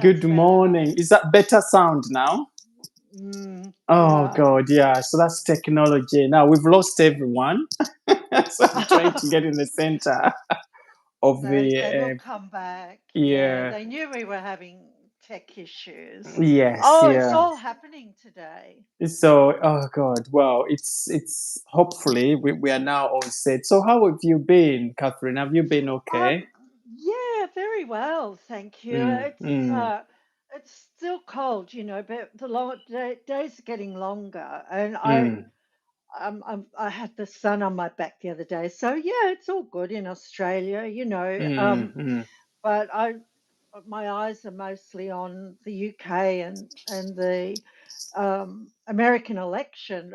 Good That's better. morning. Is that better sound now? Oh Yeah. God, yeah. So that's technology. Now we've lost everyone. So I'm trying to get in the center of They will the come back. Yeah, yeah. they knew we were having tech issues. Yes, Oh, it's yeah. all happening today. So oh God, well, it's hopefully we are now all set. So how have you been, Catherine? Have you been okay? Yeah, very well, thank you. Mm, mm, It's still cold, but the days are getting longer, and mm, I had the sun on my back the other day, so yeah, it's all good in Australia, mm, mm, but my eyes are mostly on the UK and the American election.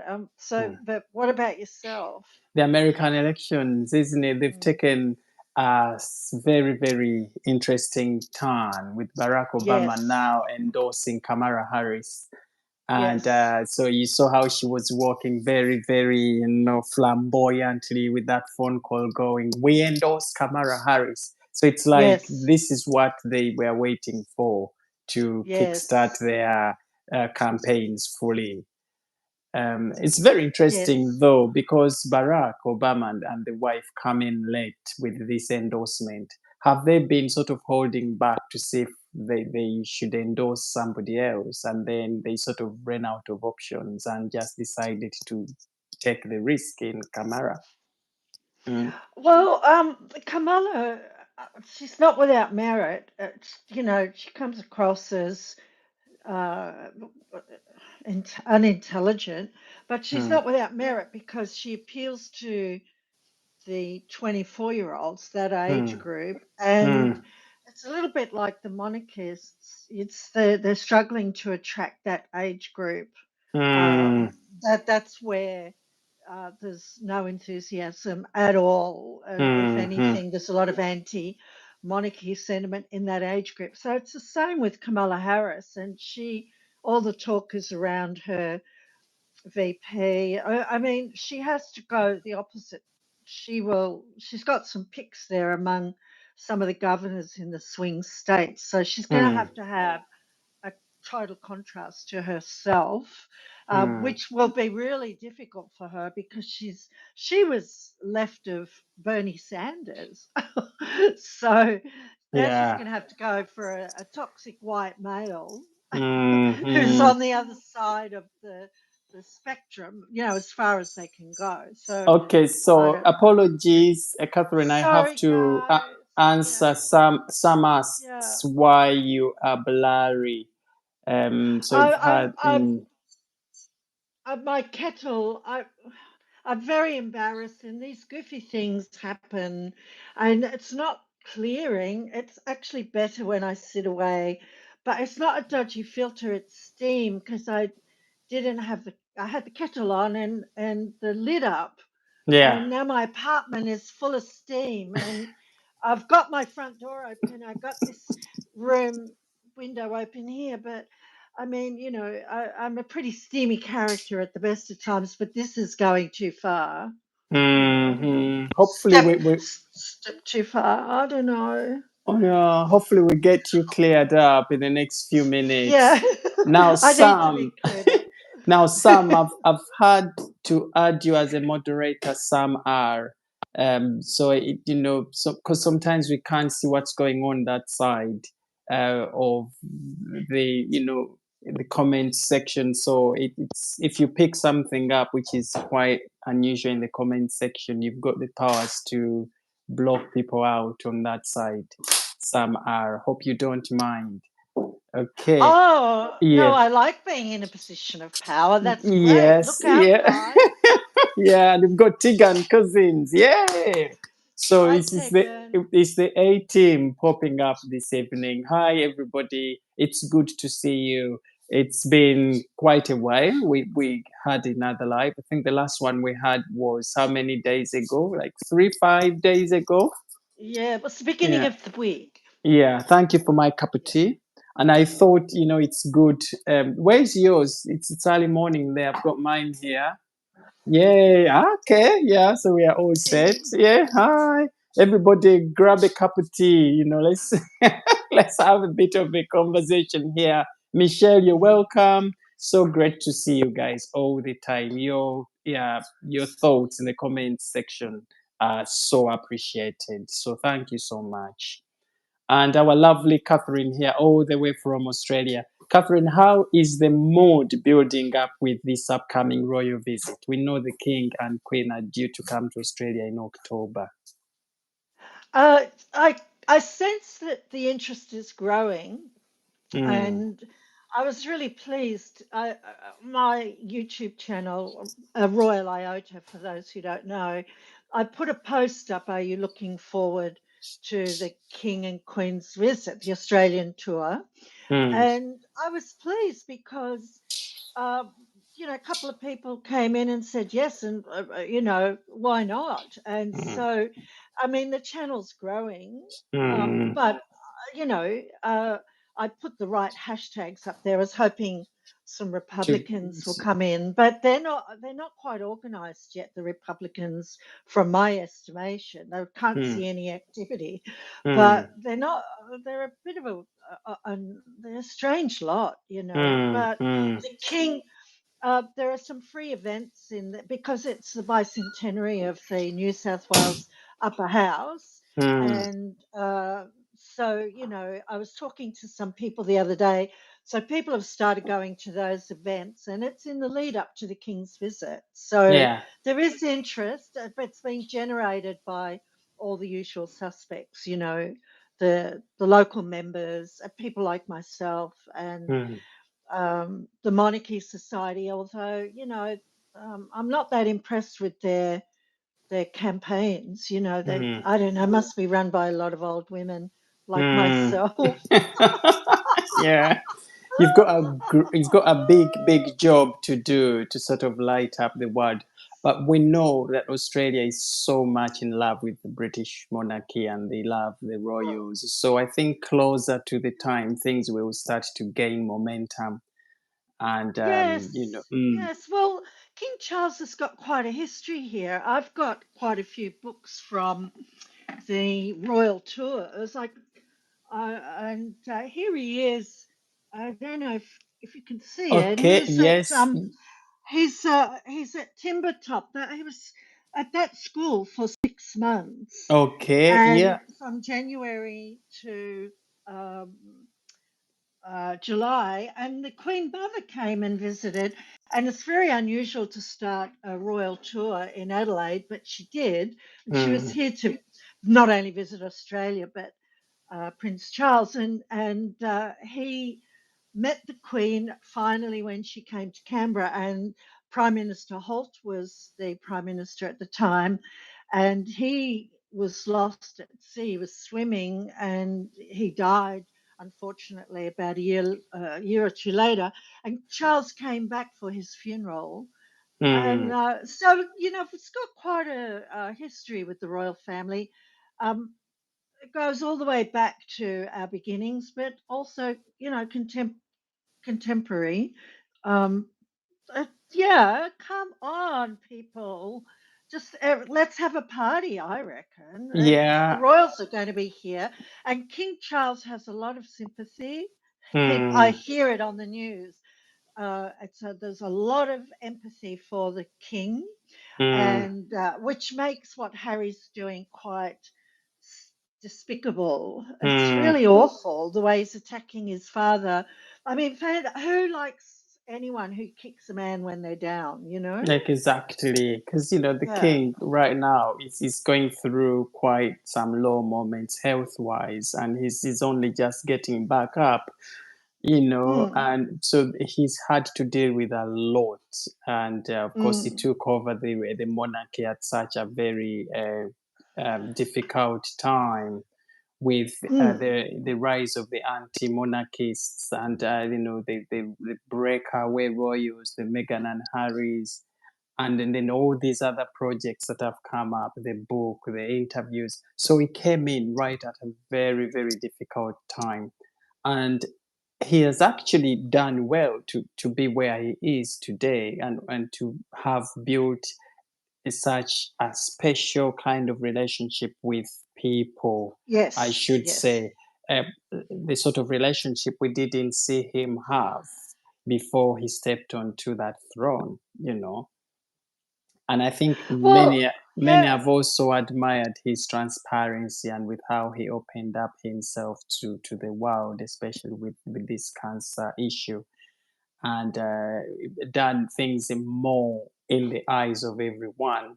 mm. But what about yourself? The American elections, isn't it? They've Mm. taken a very, very interesting turn with Barack Obama Yes, now endorsing Kamala Harris. And yes, so you saw how she was walking very, very, flamboyantly with that phone call going, we endorse Kamala Harris. So it's like yes, this is what they were waiting for to kickstart yes, their campaigns fully. It's very interesting yes. though because Barack Obama and the wife come in late with this endorsement. Have they been sort of holding back to see if they should endorse somebody else, and then they sort of ran out of options and just decided to take the risk in Kamara? Mm, Well, Kamala, she's not without merit. She comes across as uh, unintelligent, but she's mm, not without merit because she appeals to the 24-year-olds, that age mm, group, and mm, it's a little bit like the monarchists. They're struggling to attract that age group. mm, That's where there's no enthusiasm at all, and if mm, mm, anything, there's a lot of anti-monarchy sentiment in that age group. So it's the same with Kamala Harris, and all the talk is around her VP. I mean, she has to go the opposite. She's got some picks there among some of the governors in the swing states. So she's going mm, to have a total contrast to herself, mm. which will be really difficult for her because she was left of Bernie Sanders. So now she's Yeah. going to have to go for a toxic white male Mm, who's mm. on the other side of the spectrum, as far as they can go. So Okay, I so don't know. apologies, Catherine. I have Sorry, to guys. Yeah, answer some yeah. asks why you are blurry. So I, you've I'm, had. I'm, my kettle. I'm very embarrassed, and these goofy things happen, and it's not clearing. It's actually better when I sit away, but it's not a dodgy filter. It's steam because didn't have I had the kettle on and the lid up, Yeah. and now my apartment is full of steam, and I've got my front door open. I got this room window open here, but I mean, I'm a pretty steamy character at the best of times, but this is going too far. Hopefully Step too far. I don't know. oh, yeah, hopefully we get you cleared up in the next few Yeah, minutes. Now, I need to be Sam. cleared up. Now, Sam, I've had to add you as a moderator. Sam R. So so because sometimes we can't see what's going on that side of the the comment section. So it's if you pick something up which is quite unusual in the comment section, you've got the powers to block people out on that side. Sam R. Hope you don't mind. Okay. Oh, no, Yeah. I like being in a position of power. That's great. Yes. Look out, Yeah. guys. Yeah, and we've got Tigan cousins. Yeah. So Hi, it's Tegan. the A team popping up this evening. Hi everybody. It's good to see you. It's been quite a while. We had another live. I think the last one we had was how many days ago? Like 3, 5 days ago. Yeah, it was the beginning Yeah. of the week. Yeah. Thank you for my cup of Yeah. tea. And I thought, it's good. Where's yours? It's early morning there. I've got mine here. Yeah, okay, yeah, so we are all set. Tea. Yeah, hi. Everybody grab a cup of tea, let's Let's have a bit of a conversation here. Michelle, you're Mm. welcome. So great to see you guys all the time. Your thoughts in the comments section are so appreciated. So thank you so much. And our lovely Catherine here, all the way from Australia. Catherine, how is the mood building up with this upcoming royal visit? We know the King and Queen are due to come to Australia in October. Uh, I I sense that the interest is growing, Mm, and I was really pleased. My YouTube channel, Royal Iota, for those who don't know, I put a post up. Are you looking forward to the King and Queen's visit, the Australian tour? mm, And I was pleased because um, a couple of people came in and said yes, and why not? And mm, so, I mean, the channel's growing, mm. but you know, uh, I put the right hashtags up there. I was hoping some To, Republicans will come in, but they're not quite organised yet. The Republicans, from my estimation, they can't mm, see any activity, mm, but they're not. They're a bit of they're a strange lot, mm, But mm, the king, there are some free events because it's the bicentenary of the New South Wales Upper House, mm. and so I was talking to some people the other day. So people have started going to those events, and it's in the lead up to the King's visit. So Yeah. there is interest, but it's being generated by all the usual suspects, the local members, people like myself, and Mm, the Monarchy Society. Although I'm not that impressed with their campaigns. They mm, I don't know, must be run by a lot of old women like mm. myself. Yeah. You've got a big job to do to sort of light up the world. But we know that Australia is so much in love with the British monarchy and they love the royals. So I think closer to the time, things will start to gain momentum. And Yes, yes. Well, King Charles has got quite a history here. I've got quite a few books from the royal tours. And here he is. I don't know if you can see it. okay, yes, He's at Timbertop. That he was at that school for 6 months, okay, and yeah, from January to um, July, and the Queen Mother came and visited. And it's very unusual to start a royal tour in Adelaide, but she did, and she was mm, here to not only visit Australia but Prince Charles, and he met the Queen finally when she came to Canberra, and Prime Minister Holt was the Prime Minister at the time, and he was lost at sea. He was swimming, and he died. Unfortunately, about a year or two later, and Charles came back for his funeral, and mm, so it's got quite a history with the royal family. Um, it goes all the way back to our beginnings, but also, contemporary. Um, yeah, come on, people. Just let's have a party, I reckon. The yeah, royals are going to be here, and King Charles has a lot of sympathy. I mm, hear it on the news. There's a lot of empathy for the king, mm, and which makes what Harry's doing quite despicable. It's mm. really awful the way he's attacking his father. I mean, who likes anyone who kicks a man when they're down, Like exactly, because the Yeah. king right now is going through quite some low moments health wise, and he's only just getting back up, Mm, and so he's had to deal with a lot, and of course he mm, took over the monarchy at such a very difficult time with mm, the rise of the anti-monarchists and the breakaway royals, the Meghan and Harrys, and then all these other projects that have come up, the book, the interviews. So he came in right at a very, very difficult time. And he has actually done well to be where he is today and to have built such a special kind of relationship with people, I yes, should yes. say. uh, the sort of relationship we didn't see him have before he stepped onto that throne, you know. And I think Well, many yeah. have also admired his transparency and with how he opened up himself to the world, especially with this cancer issue, and done things more in the eyes of everyone.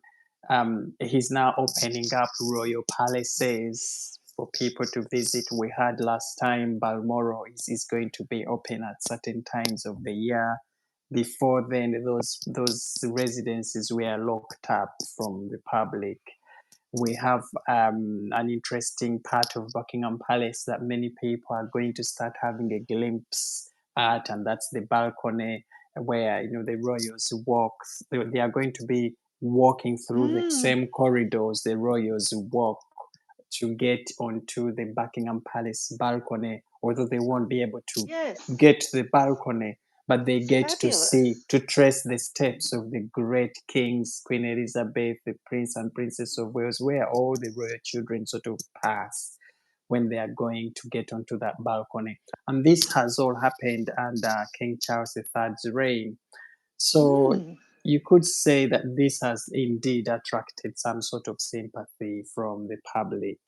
He's now opening up royal palaces for people to visit. We had last time Balmoral is going to be open at certain times of the year. Before then, those residences were locked up from the public. We have an interesting part of Buckingham Palace that many people are going to start having a glimpse at, and that's the balcony where the royals walk. They are going to be walking through the Mm, same corridors the royals walk to get onto the Buckingham Palace balcony, although they won't be able to yes. get to the balcony, but they It's get to see, fabulous. to trace the steps of the great kings, Queen Elizabeth, the Prince and Princess of Wales, where all the royal children sort of pass when they are going to get onto that balcony. And this has all happened under King Charles III's reign. So Mm. you could say that this has indeed attracted some sort of sympathy from the public.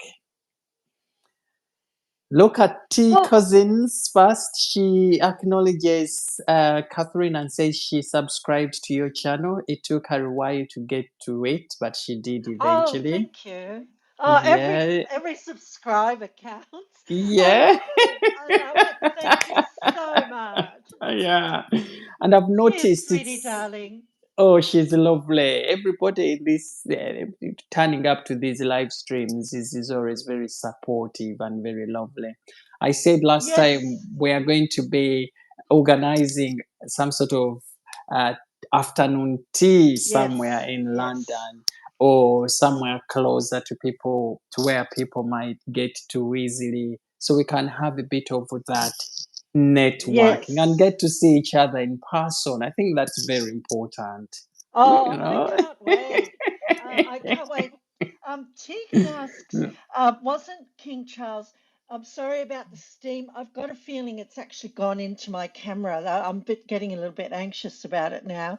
Look at T Well, Cousins first. She acknowledges Catherine and says she subscribed to your channel. It took her a while to get to it, but she did oh, eventually. thank you. Oh, Yeah, every subscriber counts. yeah, I love it. Thank you so much. yeah. And I've Cheers, noticed sweetie it's darling. Oh, she's lovely. Everybody in this turning up to these live streams is always very supportive and very lovely. I said last time Yes, we are going to be organizing some sort of uh, afternoon tea somewhere yes, in yes, London or somewhere closer to people, to where people might get to easily, so we can have a bit of that networking and yes. get to see each other in person. I think that's very important. You Oh, I know? can't wait. I can't wait. Tegan asks, wasn't King Charles? I'm sorry about the steam. I've got a feeling it's actually gone into my camera. I'm getting a little bit anxious about it now.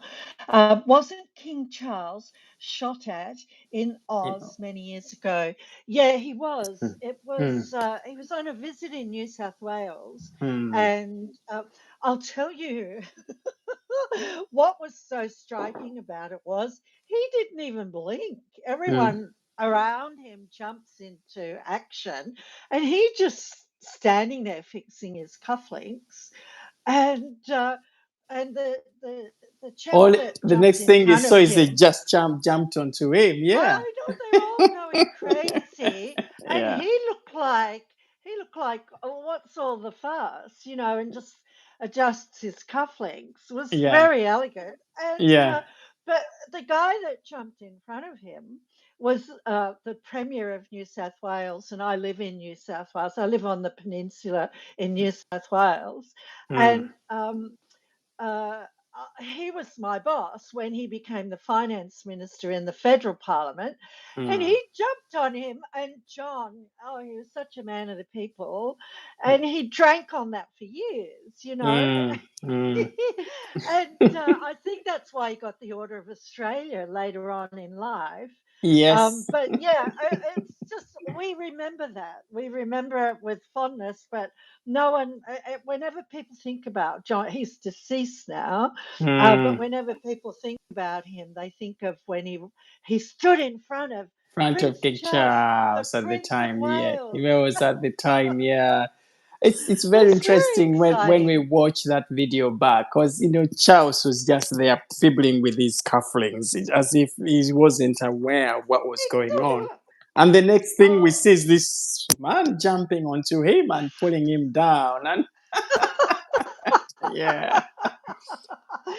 Wasn't King Charles shot at in You know. Oz many years ago? Yeah, he was. Mm, It mm, was. He was on a visit in New South Wales, mm, and I'll tell you. What was so striking about it was he didn't even blink. mm. Everyone around him jumps into action, and he just standing there fixing his cufflinks. And the chap All that the jumped next in thing you front saw of is they him, just jumped onto him. Yeah, I know they're all going crazy, and yeah, he looked like, oh, what's all the fuss, and just adjusts his cufflinks. It was yeah, very elegant, and yeah. but the guy that jumped in front of him was the Premier of New South Wales, and I live in New South Wales. I live on the peninsula in New South Wales, Mm, and uh, he was my boss when he became the finance minister in the federal parliament, and mm, he jumped on him. And John, oh, he was such a man of the people, and he drank on that for years. mm, mm. And I think that's why he got the Order of Australia later on in life. Yes. But yeah, it's just we remember that. We remember it with fondness, but no one, whenever people think about John, he's deceased now, but Mm. whenever people think about him, they think of when he stood in front of Front of Prince King Charles, the Charles at the Prince of time. Yeah, he Wales. was at the time. Yeah, it's It very was very interesting when we exciting. watch that video back, because Charles was just there fibbling with his cufflinks, as if he wasn't aware of what was He going on. thought, And the next thing we oh, see is this man jumping onto him and pulling him down. And yeah,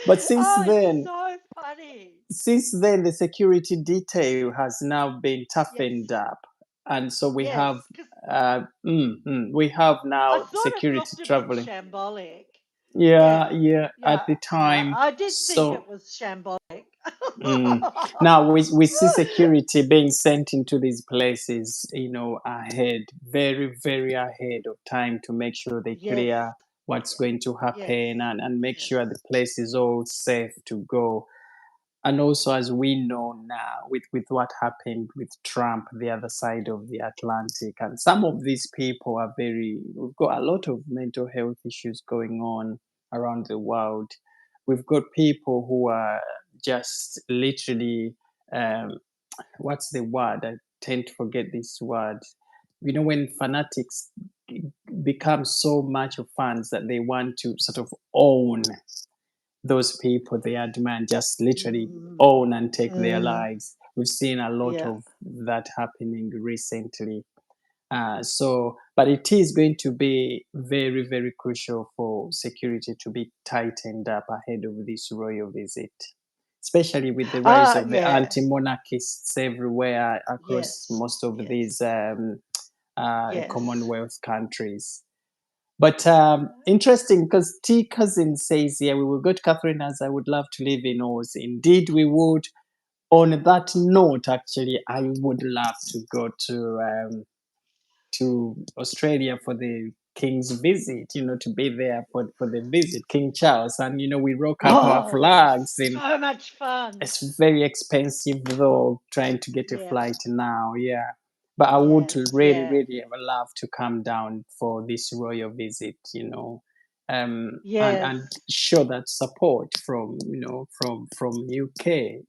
but oh, it's so funny. since then, the security detail has now been Yes, toughened up, and so yes, because we have I now thought it security looked a bit traveling. shambolic. Yeah, Yeah, yeah, at yeah, the yeah. time. I did think So it was shambolic. mm. Now we see security being sent into these places, ahead, very, very ahead of time to make sure they Yes, clear what's going to yes, happen and make yes. sure the place is all safe to go. And also, as we know now, with what happened with Trump, the other side of the Atlantic, and some of these people are we've got a lot of mental health issues going on around the world. We've got people who are just literally, um, what's the word? I tend to forget this word. When fanatics become so much of fans that they want to sort of own those people they admire, just literally Mm, own and take their mm, lives. We've seen a lot yeah. of that happening recently. But it is going to be very, very crucial for security to be tightened up ahead of this royal visit, especially with the rise of the Yeah. anti-monarchists everywhere across Yes, most of yes, these yes. Commonwealth countries. But interesting because T Cousin says here, we will go to Catherine as I would love to live in Oz. Indeed, we would. On that note, actually, I would love to go to Australia for the King's visit, to be there for the visit, King Charles. And, we rock up our Oh, flags in. so much fun. It's very expensive though, trying to get a Yeah, flight now. Yeah. But I would yes, really, yeah, really love to come down for this royal visit, and yes, show that support from UK,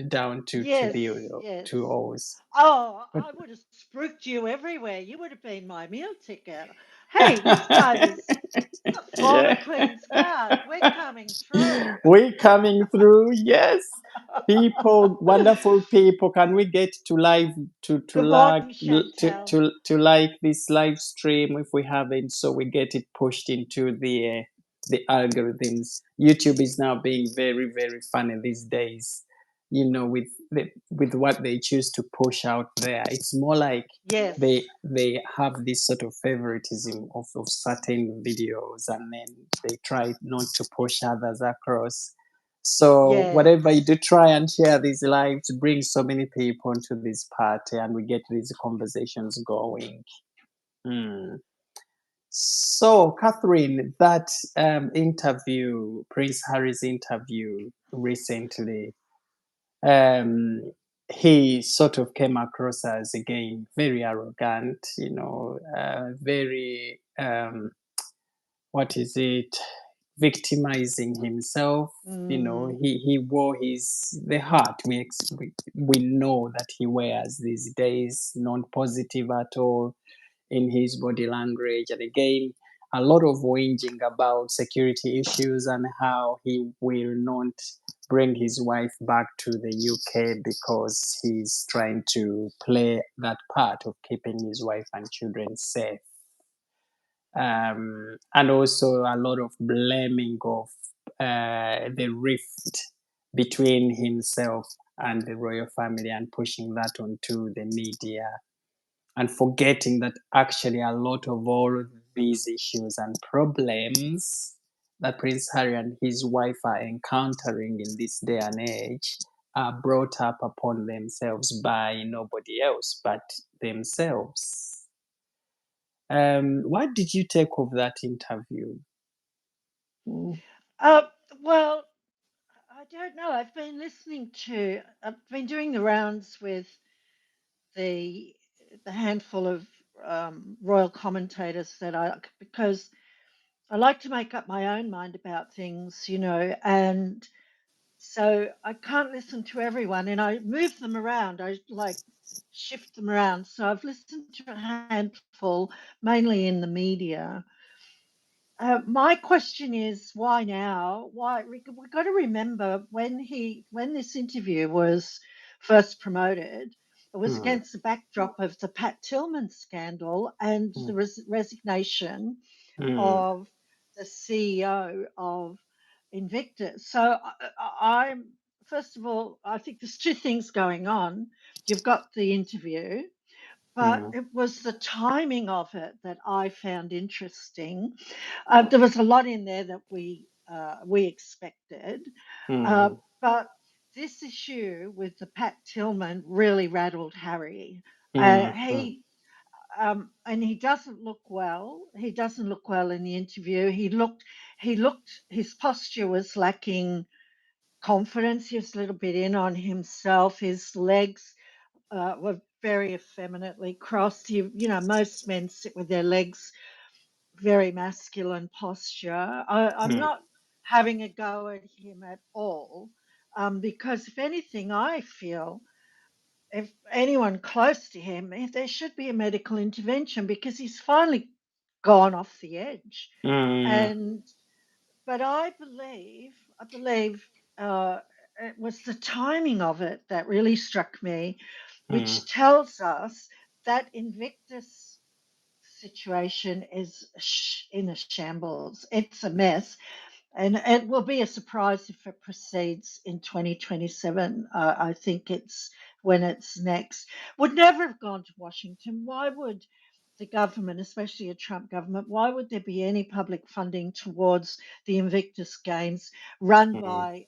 down to yes, the yes. to Oz. Oh, But I would have spooked you everywhere. You would have been my meal ticket. Hey, this time is for the yeah. Queen's Guard. We're coming through. We coming through, yes. People, wonderful people. Can we get to live to Good like morning, to Chantel. to like this live stream if we haven't, so we get it pushed into the algorithms. YouTube is now being very, very funny these days. With what they choose to push out there, it's more like Yes, they have this sort of favoritism of certain videos, and then they try not to push others across. So whatever you yes, do, try and share these lives, bring so many people into this party, and we get these conversations going. Hmm. So, Catherine, that interview, Prince Harry's interview recently, um, he sort of came across as again very arrogant, very what is it, victimizing himself. mm, He wore his the heart we know that he wears these days, non-positive at all in his body language. And again, a lot of whinging about security issues and how he will not bring his wife back to the UK because he's trying to play that part of keeping his wife and children safe. And also a lot of blaming of the rift between himself and the royal family and pushing that onto the media, and forgetting that actually a lot of all these issues and problems that Prince Harry and his wife are encountering in this day and age are brought up upon themselves by nobody else but themselves. What did you take of that interview? Mm, uh, well, I don't know. I've been doing the rounds with the the handful of royal commentators that because I like to make up my own mind about things, and so I can't listen to everyone, and I move them around. I like shift them around. So I've listened to a handful, mainly in the media. My question is, why now? Why we got to remember when this interview was first promoted, it was mm, against the backdrop of the Pat Tillman scandal and mm, the resignation mm, of the CEO of Invictus. So I'm first of all, I think there's two things going on. You've got the interview, but mm, it was the timing of it that I found interesting. There was a lot in there that we expected, uh, mm, but this issue with the Pat Tillman really rattled Harry. mm, mm, He and he doesn't look well. He doesn't look well in the interview. His posture was lacking confidence. He was a little bit in on himself. His legs were very effeminately crossed. Most men sit with their legs very masculine posture. I'm mm, not having a go at him at all, because if anything, I feel if anyone close to him, there should be a medical intervention because he's finally gone off the edge. mm, And but I believe uh, it was the timing of it that really struck me, mm, which tells us that Invictus situation is in a shambles. It's a mess. And it will be a surprise if it proceeds in 2027. I think it's when it's next. Would never have gone to Washington. Why would the government, especially a Trump government, why would there be any public funding towards the Invictus Games run mm, by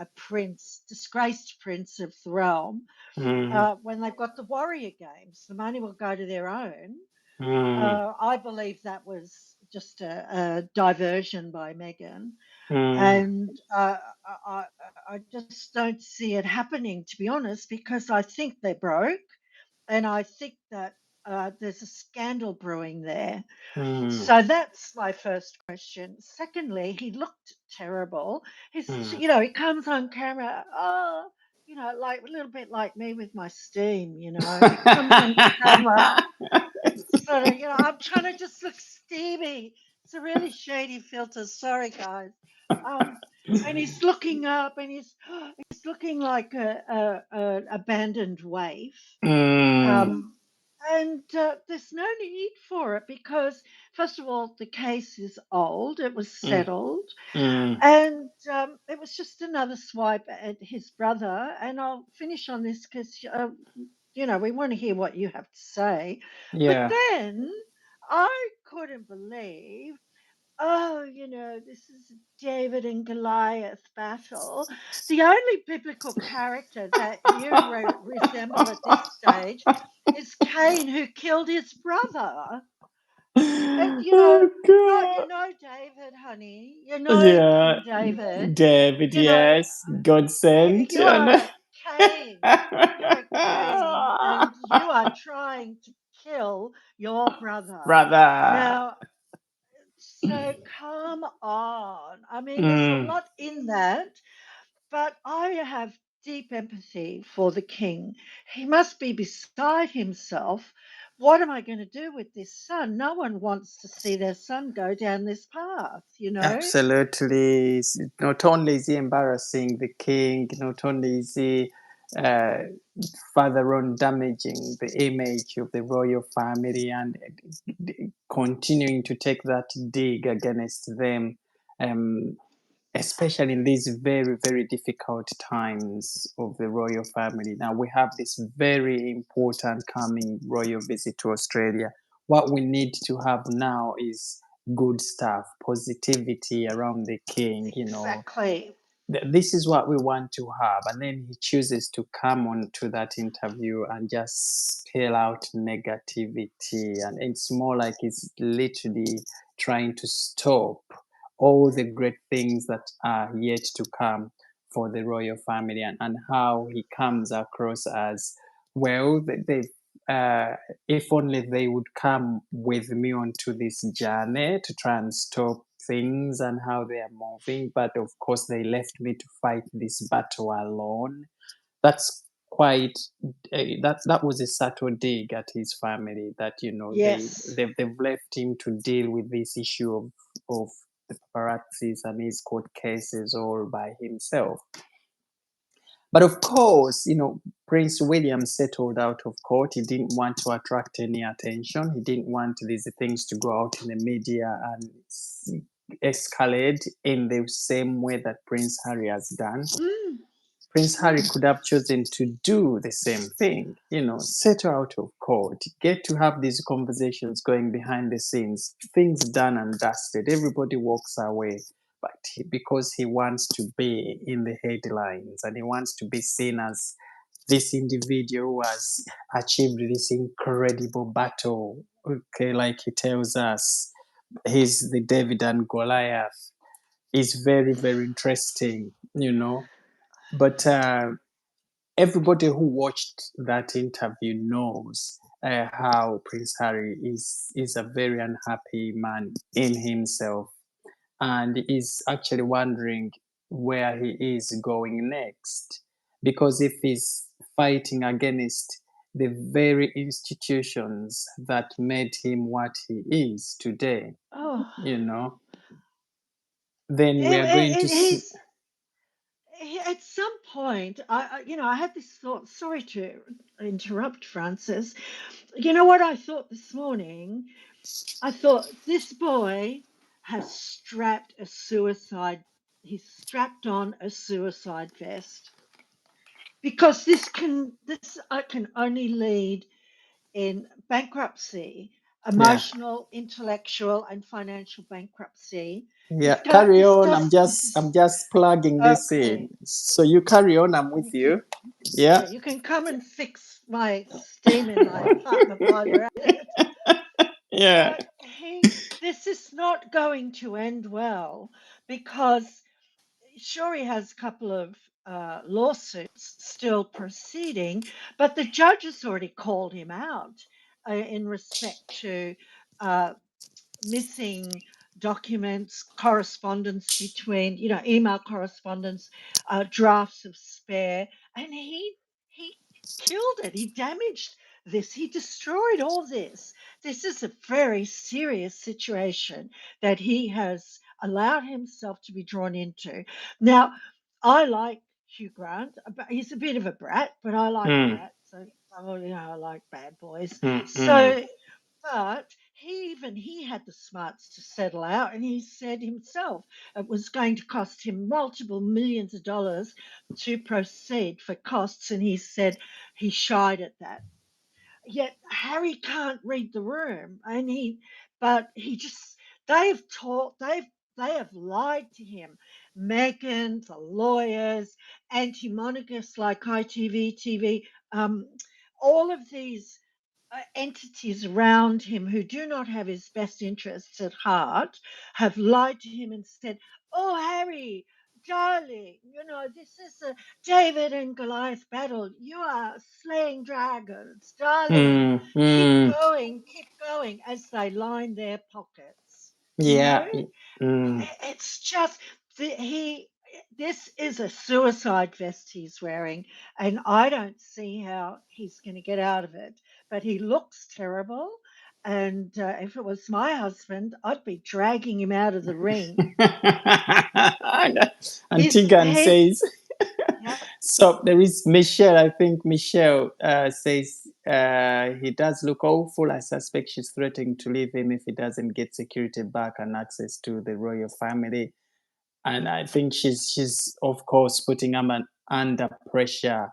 a prince, disgraced prince of the realm, mm, when they've got the Warrior Games? The money will go to their own. mm, I believe that was just a diversion by Meghan, mm, and I, I just don't see it happening, to be honest, because I think they're broke, and I think that there's a scandal brewing there. mm, So that's my first question. Secondly, he looked terrible. mm. He comes on camera, like a little bit like me with my steam. He comes on camera sort of, I'm trying to just look steamy. It's a really shady filter. Sorry, guys. Um, and he's looking up, and he's looking like an abandoned waif. Mm, Um, and there's no need for it because, first of all, the case is old. It was mm, settled, mm. and it was just another swipe at his brother. And I'll finish on this because we want to hear what you have to say. But Yeah. then I couldn't believe, oh, this is a David and Goliath battle. The only biblical character that you resemble at this stage is Cain, who killed his brother. And Oh you God. know David, honey. You know Yeah. King David. David, You know, yes. God sent. you are a Cain. You're a Cain, and you are trying to kill your brother. Brother. Now, so come on. I mean, there's a Mm. lot in that, but I have deep empathy for the king. He must be beside himself. What am I going to do with this son? No one wants to see their son go down this path. Absolutely. Not only is he embarrassing the king, not only is he uh, further on damaging the image of the royal family and continuing to take that dig against them, um, especially in these very, very difficult times of the royal family. Now, we have this very important coming royal visit to Australia. What we need to have now is good stuff, positivity around the king. Exactly. This is what we want to have. And then he chooses to come on to that interview and just spill out negativity. And it's more like he's literally trying to stop all the great things that are yet to come for the royal family, and how he comes across as, well, if only they would come with me onto this journey to try and stop things and how they are moving. But of course, they left me to fight this battle alone. That's quite that was a subtle dig at his family, that Yes. they've left him to deal with this issue of the paparazzis and his court cases all by himself. But of course, Prince William settled out of court. He didn't want to attract any attention. He didn't want these things to go out in the media and escalate in the same way that Prince Harry has done. Mm. Prince Harry could have chosen to do the same thing, settle out of court, get to have these conversations going behind the scenes, things done and dusted. Everybody walks away. But because he wants to be in the headlines and he wants to be seen as this individual who has achieved this incredible battle, okay, like he tells us, he's the David and Goliath, is very, very interesting. But everybody who watched that interview knows how Prince Harry is a very unhappy man in himself, and is actually wondering where he is going next. Because if he's fighting against the very institutions that made him what he is today, Oh, you know, then we it, are going to it, it, see. he's at some point. I had this thought. Sorry to interrupt, Francis. You know what I thought this morning? I thought this boy has strapped a suicide. He's strapped on a suicide vest because this can only lead in bankruptcy, Yeah. emotional, intellectual, and financial bankruptcy. Yeah, carry This on. does I'm this. just plugging this in. Okay, So you carry on. I'm with you can, you. Yeah. yeah, you can come and fix my steam in my apartment while you're at it. Yeah. But this is not going to end well because sure he has a couple of lawsuits still proceeding, but the judge has already called him out in respect to uh, missing documents, correspondence between, email correspondence, drafts of spare, and he killed it. He damaged this. He destroyed all this. This is a very serious situation that he has allowed himself to be drawn into. Now, I like Hugh Grant, but he's a bit of a brat, but I like Mm, brats. So, I like bad boys. mm, mm. So but he had the smarts to settle out, and he said himself it was going to cost him multiple millions of dollars to proceed for costs, and he said he shied at that. Yet Harry can't read the room, but he just they've taught they have lied to him. Megan, the lawyers, anti-monarchists like ITV, TV, all of these entities around him who do not have his best interests at heart have lied to him and said, "Oh, Harry, darling, this is a David and Goliath battle. You are slaying dragons, darling. Mm, mm. Keep going," as they line their pockets. You know, Yeah. Mm. it's just he. This is a suicide vest he's wearing, and I don't see how he's going to get out of it. But he looks terrible, and if it was my husband, I'd be dragging him out of the ring. And Tegan He's says, yeah, so there is Michelle. I think Michelle says he does look awful. I suspect she's threatening to leave him if he doesn't get security back and access to the royal family. And I think she's of course putting him under pressure.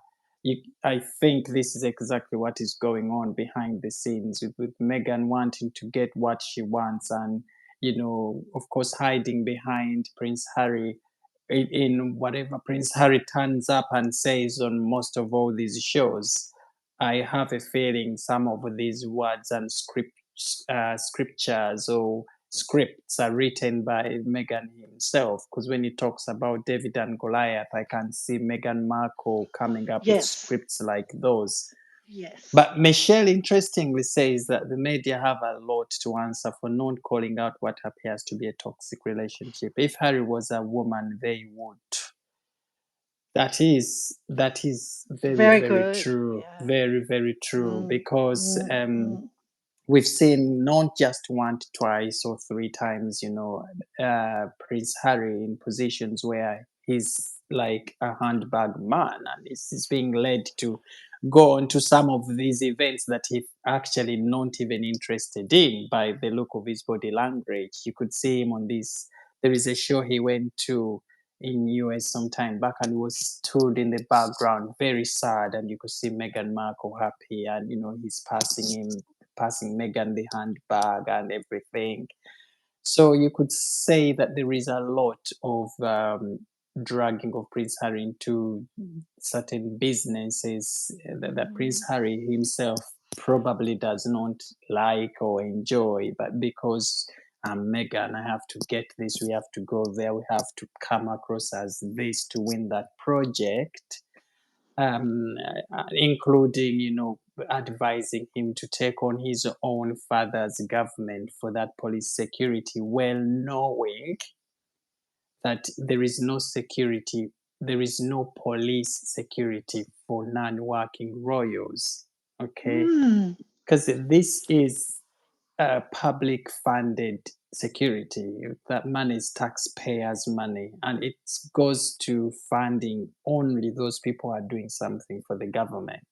I think this is exactly what is going on behind the scenes with Meghan wanting to get what she wants, and of course, hiding behind Prince Harry in whatever Prince Harry turns up and says on most of all these shows. I have a feeling some of these words and scriptures or scripts are written by Meghan himself. Because when he talks about David and Goliath, I can see Meghan Markle coming up with yes, scripts like those. yes, But Michelle interestingly says that the media have a lot to answer for not calling out what appears to be a toxic relationship. If Harry was a woman, they would. That is very, very very good. true. Yeah. Very, very true. Mm, Because mm. we've seen not just once, twice, or three times, Prince Harry in positions where he's like a handbag man, and he's being led to go on to some of these events that he's actually not even interested in by the look of his body language. You could see him on this. There is a show he went to. in US some time back, and was stood in the background, very sad, and you could see Meghan Markle happy, and he's passing Meghan the handbag and everything. So you could say that there is a lot of dragging of Prince Harry into certain businesses that Prince Mm. Harry himself probably does not like or enjoy, but because Meghan, I have to get this, we have to go there, we have to come across as this to win that project, including, advising him to take on his own father's government for that police security, well knowing that there is no security, there is no police security for non-working royals. Okay, Mm. because this is public funded security. That money is taxpayers' money, and it goes to funding only those people who are doing something for the government.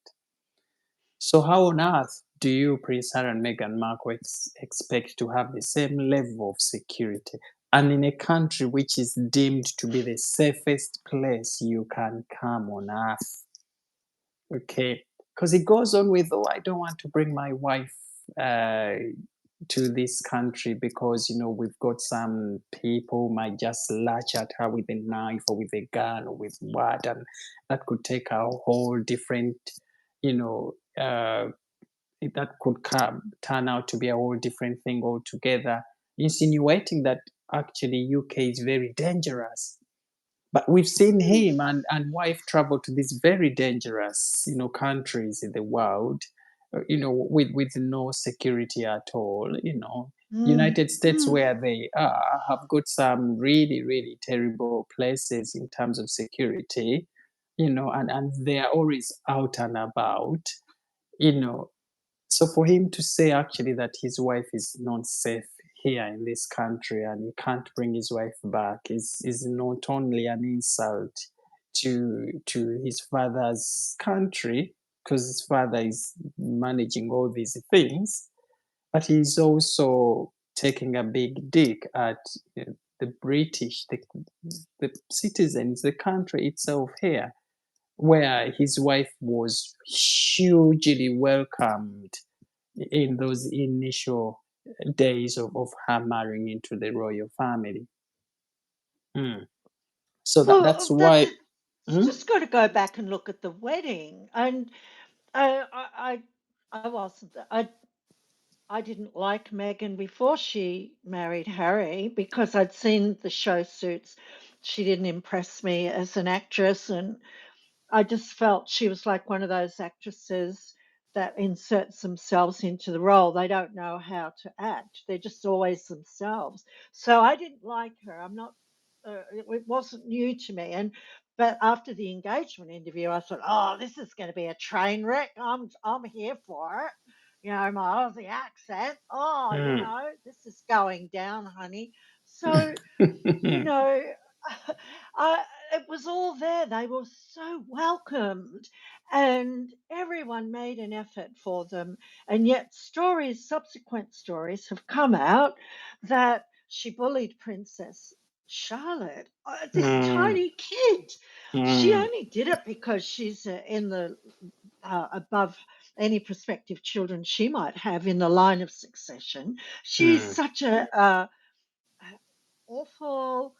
So, how on earth do you, Prince Harry and Meghan Markle, expect to have the same level of security? And in a country which is deemed to be the safest place you can come on earth. Okay. Because it goes on with, oh, I don't want to bring my wife uh, to this country because, we've got some people might just latch at her with a knife or with a gun or with what. And that could take a whole different, you know, that could turn out to be a whole different thing altogether, insinuating that actually UK is very dangerous. But we've seen him and wife travel to these very dangerous, countries in the world, with no security at all. Mm. United States, Mm. where they are, have got some really, really terrible places in terms of security, and they are always out and about, you know, so for him to say actually that his wife is not safe here in this country and he can't bring his wife back is not only an insult to his father's country, because his father is managing all these things, but he's also taking a big dig at the British, the citizens, the country itself here, where his wife was hugely welcomed in those initial days of her marrying into the royal family. Mm. So that's Well, that's why. it. Mm? Just got to go back and look at the wedding, and I wasn't. I didn't like Meghan before she married Harry because I'd seen the show Suits. She didn't impress me as an actress, and I just felt she was like one of those actresses that inserts themselves into the role. They don't know how to act. They're just always themselves. So I didn't like her. I'm not. It wasn't new to me. But after the engagement interview, I thought, oh, this is going to be a train wreck. I'm here for it. My Aussie accent. Oh, Mm. this is going down, honey. So you know, I, it was all there. They were so welcomed, and everyone made an effort for them. And yet, subsequent stories have come out that she bullied Princess Charlotte, this Mm. tiny kid. She Mm. only did it because she's in the above any prospective children she might have in the line of succession. She's Mm. such a awful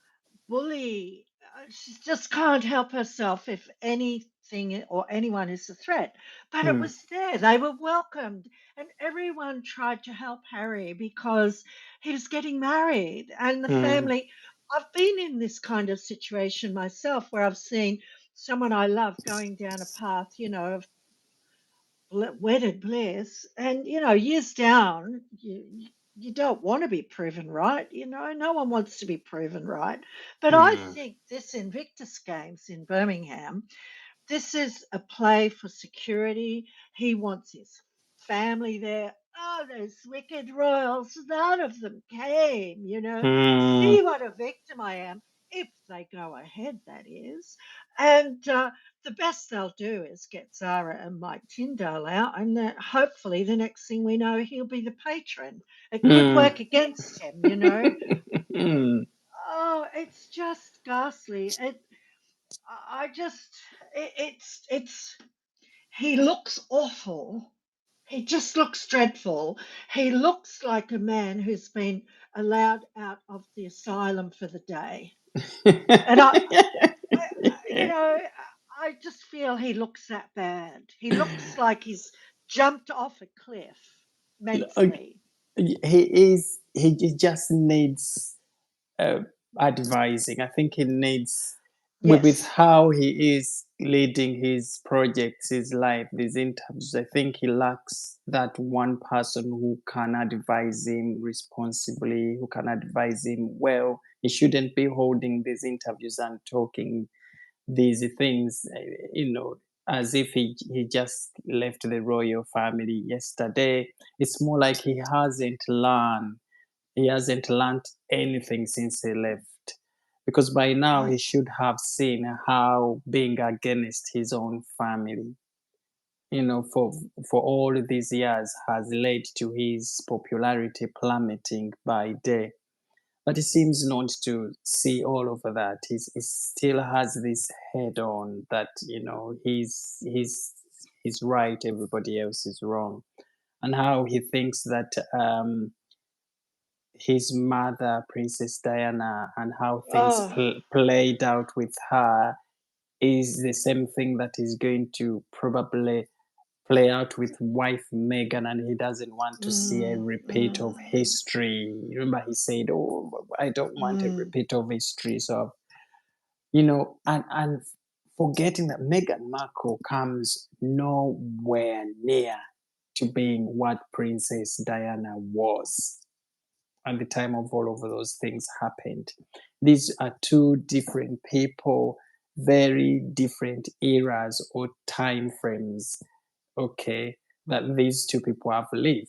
bully. She just can't help herself if anything or anyone is a threat. But it Mm. was there. They were welcomed, and everyone tried to help Harry because he was getting married, and the Mm. family. I've been in this kind of situation myself where I've seen someone I love going down a path, of wedded bliss, and years down, you don't want to be proven right. No one wants to be proven right. But I Mm. think this Invictus Games in Birmingham, this is a play for security. He wants his family there. Oh, those wicked royals, none of them came, Mm. See what a victim I am. If they go ahead, that is. And the best they'll do is get Zara and Mike Tyndale out, and hopefully the next thing we know, he'll be the patron. It could Mm. work against him. Mm. Oh, it's just ghastly. exactly. I just, it's, he looks awful. He just looks dreadful. He looks like a man who's been allowed out of the asylum for the day. And you know, I just feel he looks that bad. He looks like he's jumped off a cliff Okay, mentally. he just needs uh, advising. I think he needs, with Yes. how he is leading his projects, his life, these interviews. I think he lacks that one person who can advise him responsibly, who can advise him well. He shouldn't be holding these interviews and talking these things, as if he just left the royal family yesterday. It's more like he hasn't learned anything since he left. Because by now I, he should have seen how being against his own family, for all these years has led to his popularity plummeting by day. But he seems not to see all of that. He still has this head on that, he's right, everybody else is wrong. And how he thinks that his mother, Princess Diana, and how things oh, played out with her is the same thing that is going to probably play out with wife Megan, and he doesn't want to see a mm, repeat of mm, history. Remember, he said, "Oh, I don't want a mm. repeat of history." So, and forgetting that Meghan Markle comes nowhere near to being what Princess Diana was at the time of all of those things happened. These are two different people, very different eras or time frames, okay, that these two people have lived.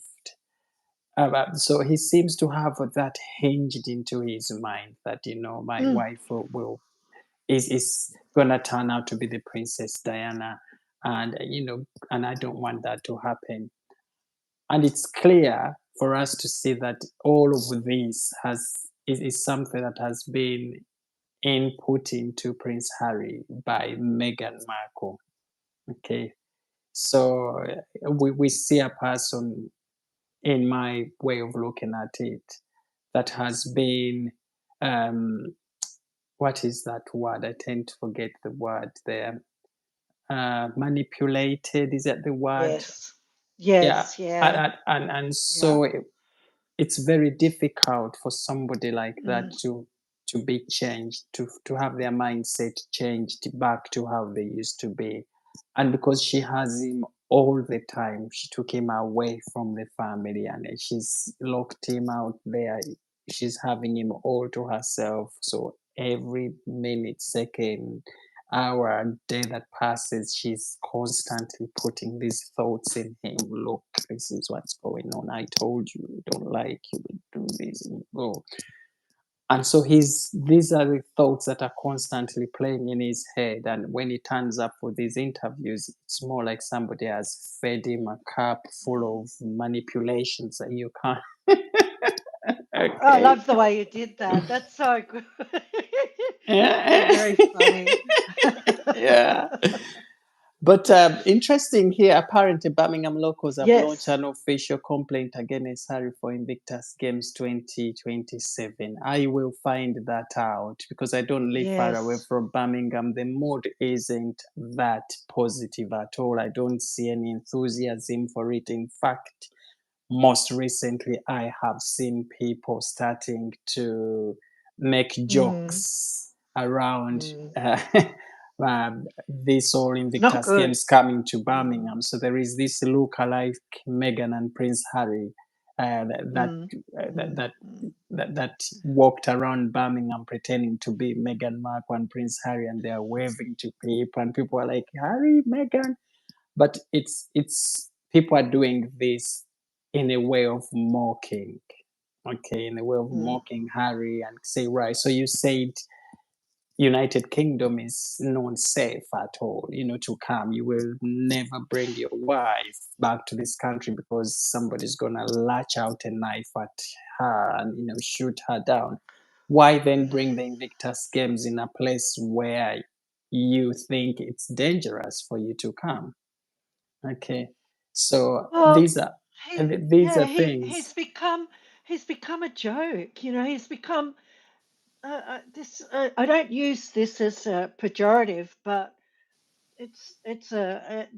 So he seems to have that hinged into his mind that, my Mm. wife is gonna turn out to be the Princess Diana, and and I don't want that to happen. And it's clear for us to see that all of this is something that has been input into Prince Harry by Meghan Markle. Okay, so we see a person, in my way of looking at it, that has been, um, what is that word? I tend to forget the word there. Manipulated, is that the word? Yes. Yeah, Yes. Yeah. and Yeah. so it's very difficult for somebody like that Mm. to be changed, to have their mindset changed back to how they used to be. And because she has him all the time, she took him away from the family and she's locked him out there. She's having him all to herself. So every minute, second, hour, day that passes, she's constantly putting these thoughts in him. Look, this is what's going on. I told you, you don't like, you will do this, and go. And so these are the thoughts that are constantly playing in his head. And when he turns up for these interviews, it's more like somebody has fed him a cup full of manipulations that you can't. I Okay. love the way you did that. That's so good. You're Yeah. very funny. Yeah. But interesting here, apparently Birmingham locals have launched Yes. an official complaint against Harry for Invictus Games 2027. I will find that out because I don't live far away Yes. from Birmingham. The mood isn't that positive at all. I don't see any enthusiasm for it. In fact, most recently, I have seen people starting to make Mm, jokes around mm. this all It's not Invictus good. Games coming to Mm, Birmingham. So there is this look-alike Meghan and Prince Harry that, mm, that mm, that mm, that walked around Birmingham pretending to be Meghan Markle and Prince Harry, and they are waving to people, and people are like, Harry, Meghan. But it's people are doing this in a way of mocking, okay, in a way of mm. mocking Harry, and say, right, so you said United Kingdom is not safe at all, to come. You will never bring your wife back to this country because somebody's gonna latch out a knife at her and shoot her down. why then bring the Invictus Games in a place where you think it's dangerous for you to come? Okay, so Well, these yeah, are things. he's become a joke. He's become this. I don't use this as a pejorative, but it's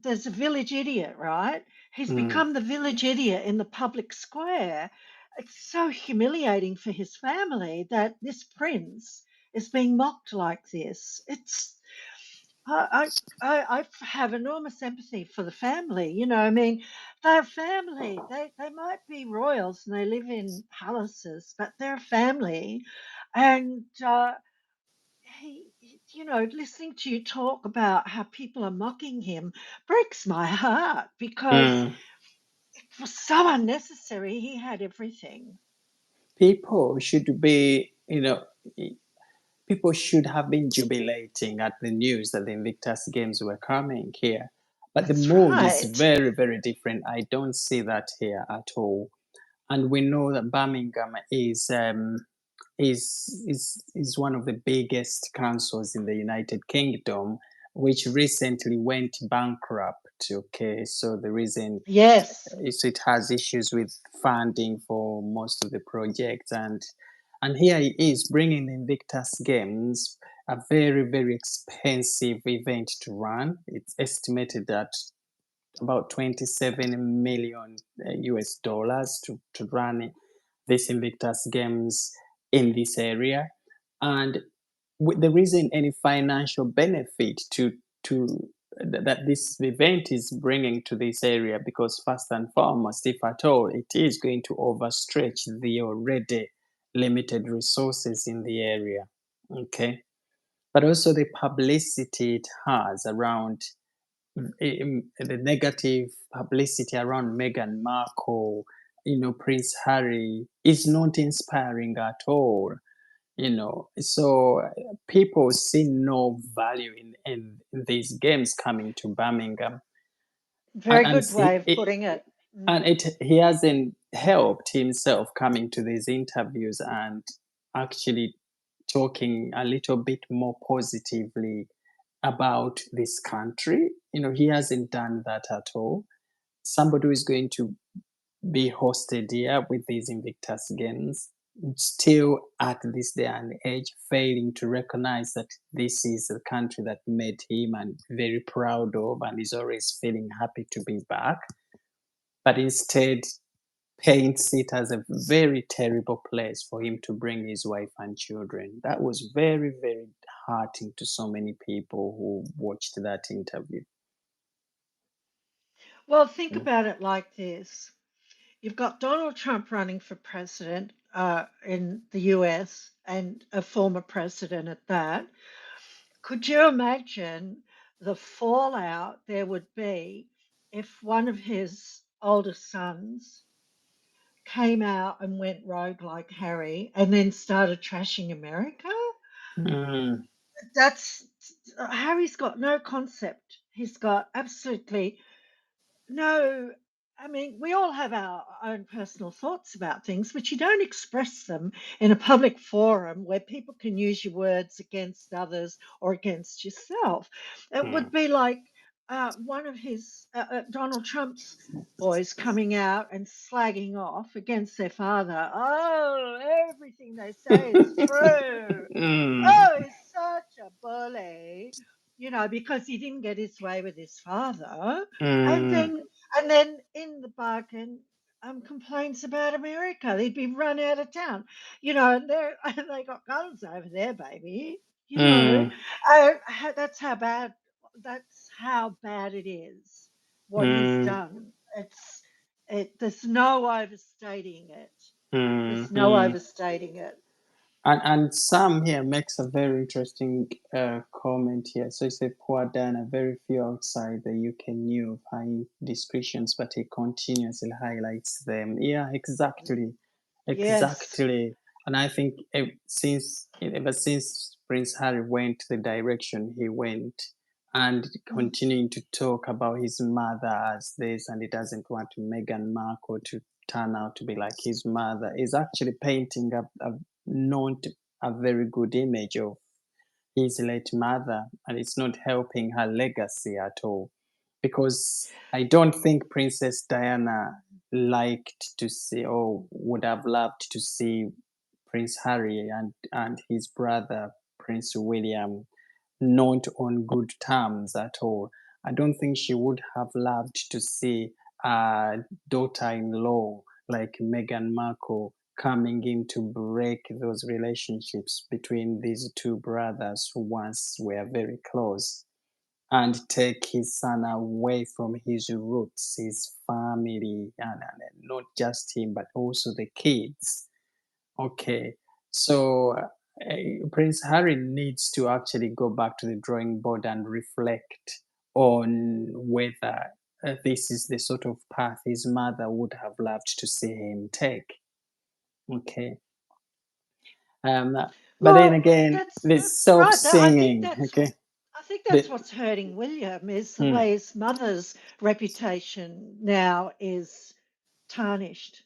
there's a village idiot, right? He's Mm, become the village idiot in the public square. It's so humiliating for his family that this prince is being mocked like this. I have enormous empathy for the family. I mean, they're family. They might be royals and they live in palaces, but they're family. And listening to you talk about how people are mocking him breaks my heart because mm. it was so unnecessary. He had everything. People should be, people should have been jubilating at the news that the Invictus Games were coming here. But the That's mood is right. very, very different. I don't see that here at all. And we know that Birmingham is one of the biggest councils in the United Kingdom, which recently went bankrupt. Okay, so the reason Yes. is it has issues with funding for most of the projects, and here it is bringing the Invictus Games, a very, very expensive event to run. It's estimated that about 27 million US dollars to run this Invictus Games in this area. And there isn't any financial benefit to that this event is bringing to this area, because first and foremost, if at all, it is going to overstretch the already limited resources in the area. Okay, but also the publicity it has around the negative publicity around Meghan Markle, Prince Harry is not inspiring at all. So people see no value in these games coming to Birmingham, and Very good way of putting it. Mm. he hasn't helped himself coming to these interviews and actually talking a little bit more positively about this country. He hasn't done that at all. Somebody who is going to be hosted here with these Invictus Games, still at this day and age, failing to recognize that this is a country that made him and very proud of, and is always feeling happy to be back, but instead paints it as a very terrible place for him to bring his wife and children. That was very, very hurting to so many people who watched that interview. Well, think about it like this. You've got Donald Trump running for president in the US and a former president at that. Could you imagine the fallout there would be if one of his older sons came out and went rogue like Harry and then started trashing America? Mm, That's Harry's got no concept. He's got absolutely no, I mean, we all have our own personal thoughts about things, but you don't express them in a public forum where people can use your words against others or against yourself. It would mm, be like one of his Donald Trump's boys coming out and slagging off against their father. Oh, everything they say is true. mm, Oh, he's such a bully, because he didn't get his way with his father. And mm, then in the bargain, complaints about America. They'd be run out of town. And they got guns over there, baby. You know, mm, that's how bad. That's how bad it is. What he's mm, done. There's no overstating it. mm, There's no mm. overstating it. And Sam here makes a very interesting comment here. So he said, poor Dana, very few outside the UK knew of her indiscretions, but he continuously highlights them. Yeah, exactly. Yes. Exactly. And I think ever since Prince Harry went the direction he went, and Mm. continuing to talk about his mother as this, and he doesn't want Meghan Markle to turn out to be like his mother, is actually painting a not a very good image of his late mother, and it's not helping her legacy at all. Because I don't think Princess Diana liked to see or would have loved to see Prince Harry and his brother Prince William not on good terms at all. I don't think she would have loved to see a daughter-in-law like Meghan Markle coming in to break those relationships between these two brothers who once were very close and take his son away from his roots, his family, and not just him, but also the kids. Okay, so Prince Harry needs to actually go back to the drawing board and reflect on whether this is the sort of path his mother would have loved to see him take. Okay, um, but then Well, again, this that's self right. singing. Okay, I think the, that's what's hurting William is the mm, way his mother's reputation now is tarnished.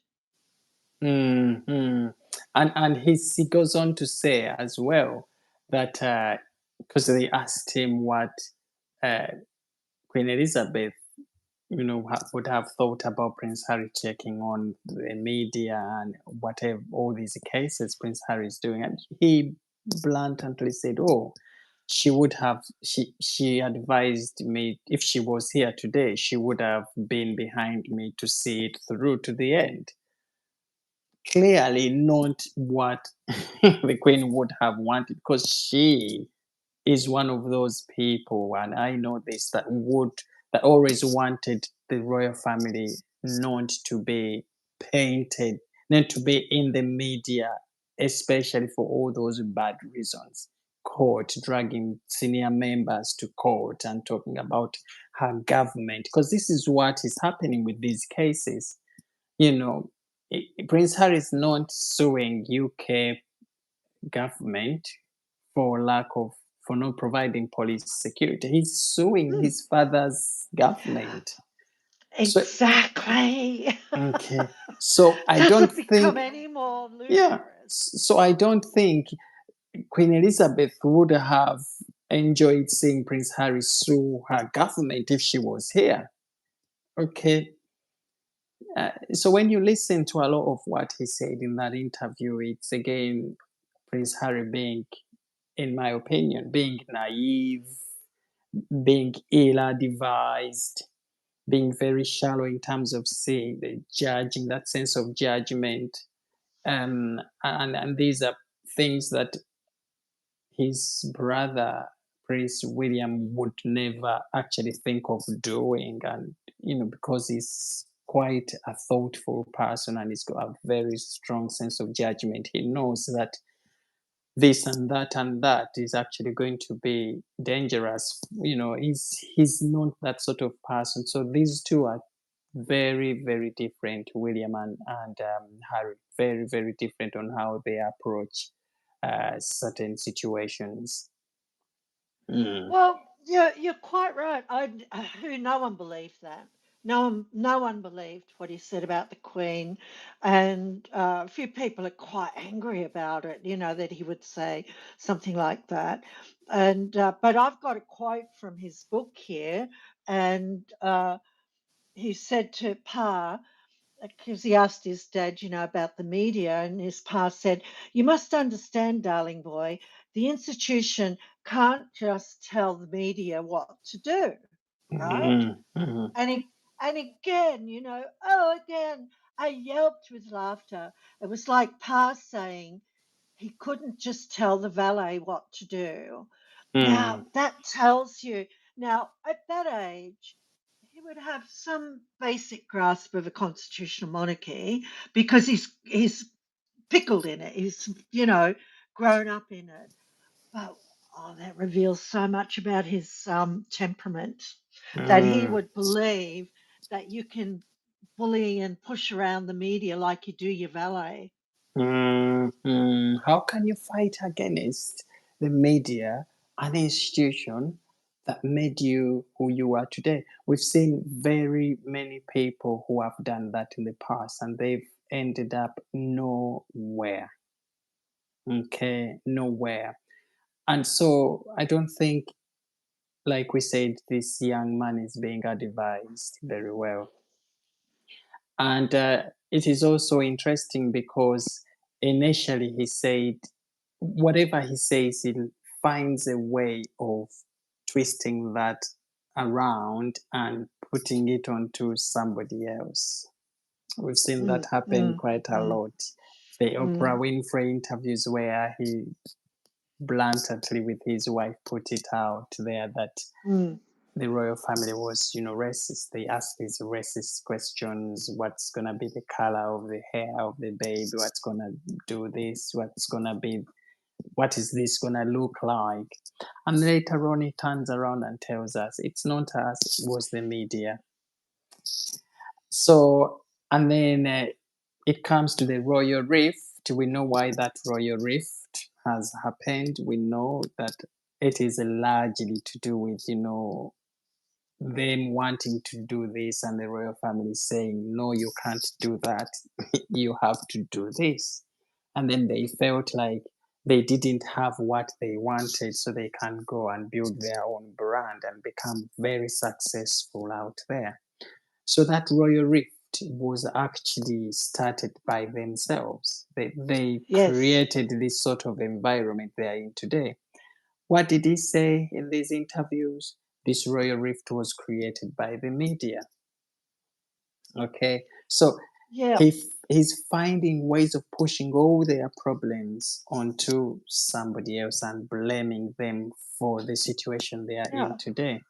and he goes on to say as well that because they asked him what uh, Queen Elizabeth, would have thought about Prince Harry taking on the media and whatever all these cases Prince Harry is doing, and he bluntly said, "Oh, she advised me if she was here today, she would have been behind me to see it through to the end." Clearly, not what the Queen would have wanted, because she is one of those people, and I know this, that always wanted the royal family not to be painted, not to be in the media, especially for all those bad reasons. Court, dragging senior members to court and talking about her government, because this is what is happening with these cases. You know, Prince Harry is not suing UK government for lack of for not providing police security. He's suing Hmm, his father's government. So exactly. okay. So I don't Doesn't become think any more yeah. ludicrous. So I don't think Queen Elizabeth would have enjoyed seeing Prince Harry sue her government if she was here. Okay. So when you listen to a lot of what he said in that interview, it's again Prince Harry being, in my opinion, being naive, being ill-advised, being very shallow in terms of seeing the judging, that sense of judgment. And these are things that his brother, Prince William, would never actually think of doing. And, because he's quite a thoughtful person and he's got a very strong sense of judgment, he knows that this and that is actually going to be dangerous. He's not that sort of person. So these two are very, very different, William and Harry. Very, very different on how they approach certain situations. Mm. Well, you're quite right. Who no one believed that. No one believed what he said about the Queen, and a few people are quite angry about it. That he would say something like that. And but I've got a quote from his book here, and he said to Pa, because he asked his dad, about the media, and his pa said, "You must understand, darling boy, the institution can't just tell the media what to do, right?" Mm. Mm. And and again, again, I yelped with laughter. It was like Pa saying he couldn't just tell the valet what to do. Now, Mm. that tells you, now at that age, he would have some basic grasp of a constitutional monarchy because he's pickled in it. He's, grown up in it. But that reveals so much about his temperament that he Mm. would believe that you can bully and push around the media like you do your valet. How can you fight against the media, an institution that made you who you are today? We've seen very many people who have done that in the past and they've ended up nowhere. Okay, nowhere. And so I don't think, like we said, this young man is being advised very well. And it is also interesting because initially he said, whatever he says, he finds a way of twisting that around and putting it onto somebody else. We've seen that Mm, happen mm, quite a mm, lot. The Oprah mm, Winfrey interviews where he bluntly with his wife put it out there that mm, the royal family was, racist. They asked these racist questions: what's gonna be the color of the hair of the baby? What's gonna do this? What is this gonna look like? And later on, he turns around and tells us it's not us; it was the media. So, and then it comes to the royal rift. We know why that royal rift has happened. We know that it is largely to do with, them wanting to do this and the royal family saying, no, you can't do that. You have to do this. And then they felt like they didn't have what they wanted, so they can go and build their own brand and become very successful out there. So that royal rift was actually started by themselves. They yes. created this sort of environment they are in today. What did he say in these interviews? This royal rift was created by the media. Okay, so Yeah. he's finding ways of pushing all their problems onto somebody else and blaming them for the situation they are in Yeah. today,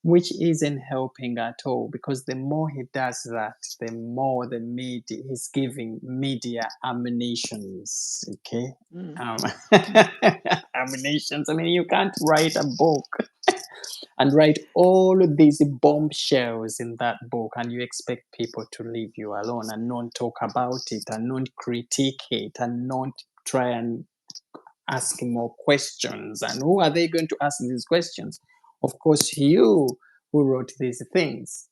which isn't helping at all, because the more he does that, the more the media he's giving media ammunitions. Okay, Mm. um, ammunitions. I mean, you can't write a book and write all of these bombshells in that book and you expect people to leave you alone and not talk about it and not critique it and not try and ask more questions. And who are they going to ask these questions? Of course, you who wrote these things.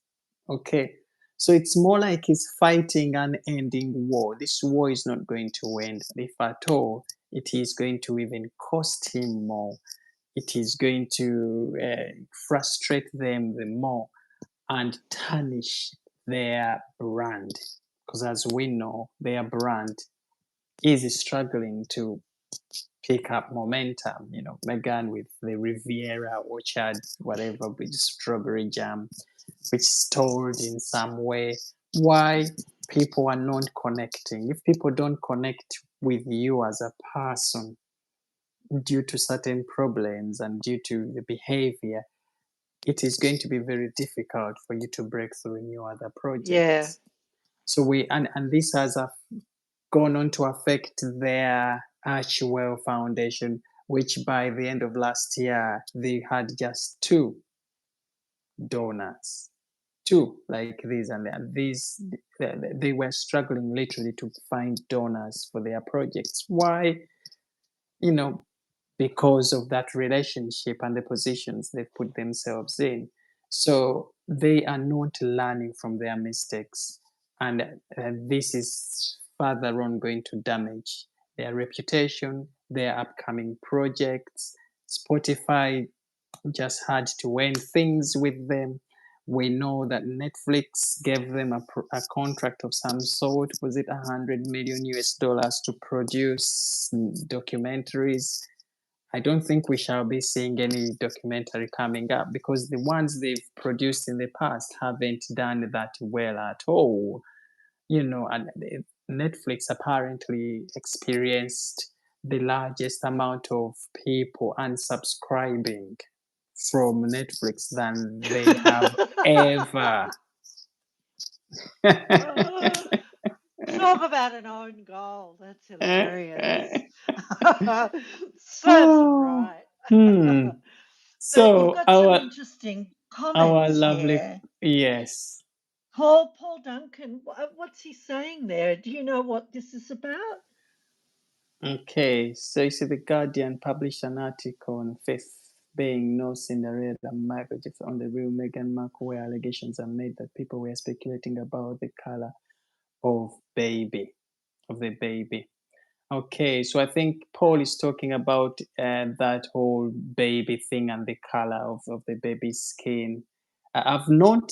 Okay. So it's more like he's fighting an ending war. This war is not going to end. If at all, it is going to even cost him more. It is going to frustrate them the more and tarnish their brand. Because as we know, their brand is struggling to pick up momentum. Megan with the Riviera Orchard, whatever, with strawberry jam, which stored in some way. Why people are not connecting? If people don't connect with you as a person due to certain problems and due to the behavior, it is going to be very difficult for you to break through in your other Yeah. projects. So and this has gone on to affect their Archwell Foundation, which by the end of last year they had just two donors, two like these, and these they were struggling literally to find donors for their projects. Why? You know, because of that relationship and the positions they've put themselves in. So they are not learning from their mistakes. And this is further on going to damage their reputation, their upcoming projects. Spotify just had to end things with them. We know that Netflix gave them a contract of some sort. Was it 100 million US dollars to produce documentaries? I don't think we shall be seeing any documentary coming up because the ones they've produced in the past haven't done that well at all. And Netflix apparently experienced the largest amount of people unsubscribing from Netflix than they have ever. Talk about an own goal. That's hilarious. Serves them Oh, right. hmm. But you've So got some interesting our comments lovely, here. yes. Paul Duncan, what's he saying there? Do you know what this is about? Okay, so you see, The Guardian published an article on Faith being no Cinderella marriage on the real Meghan Markle, where allegations are made that people were speculating about the color of the baby. Okay, so I think Paul is talking about that whole baby thing and the color of the baby's skin. I've not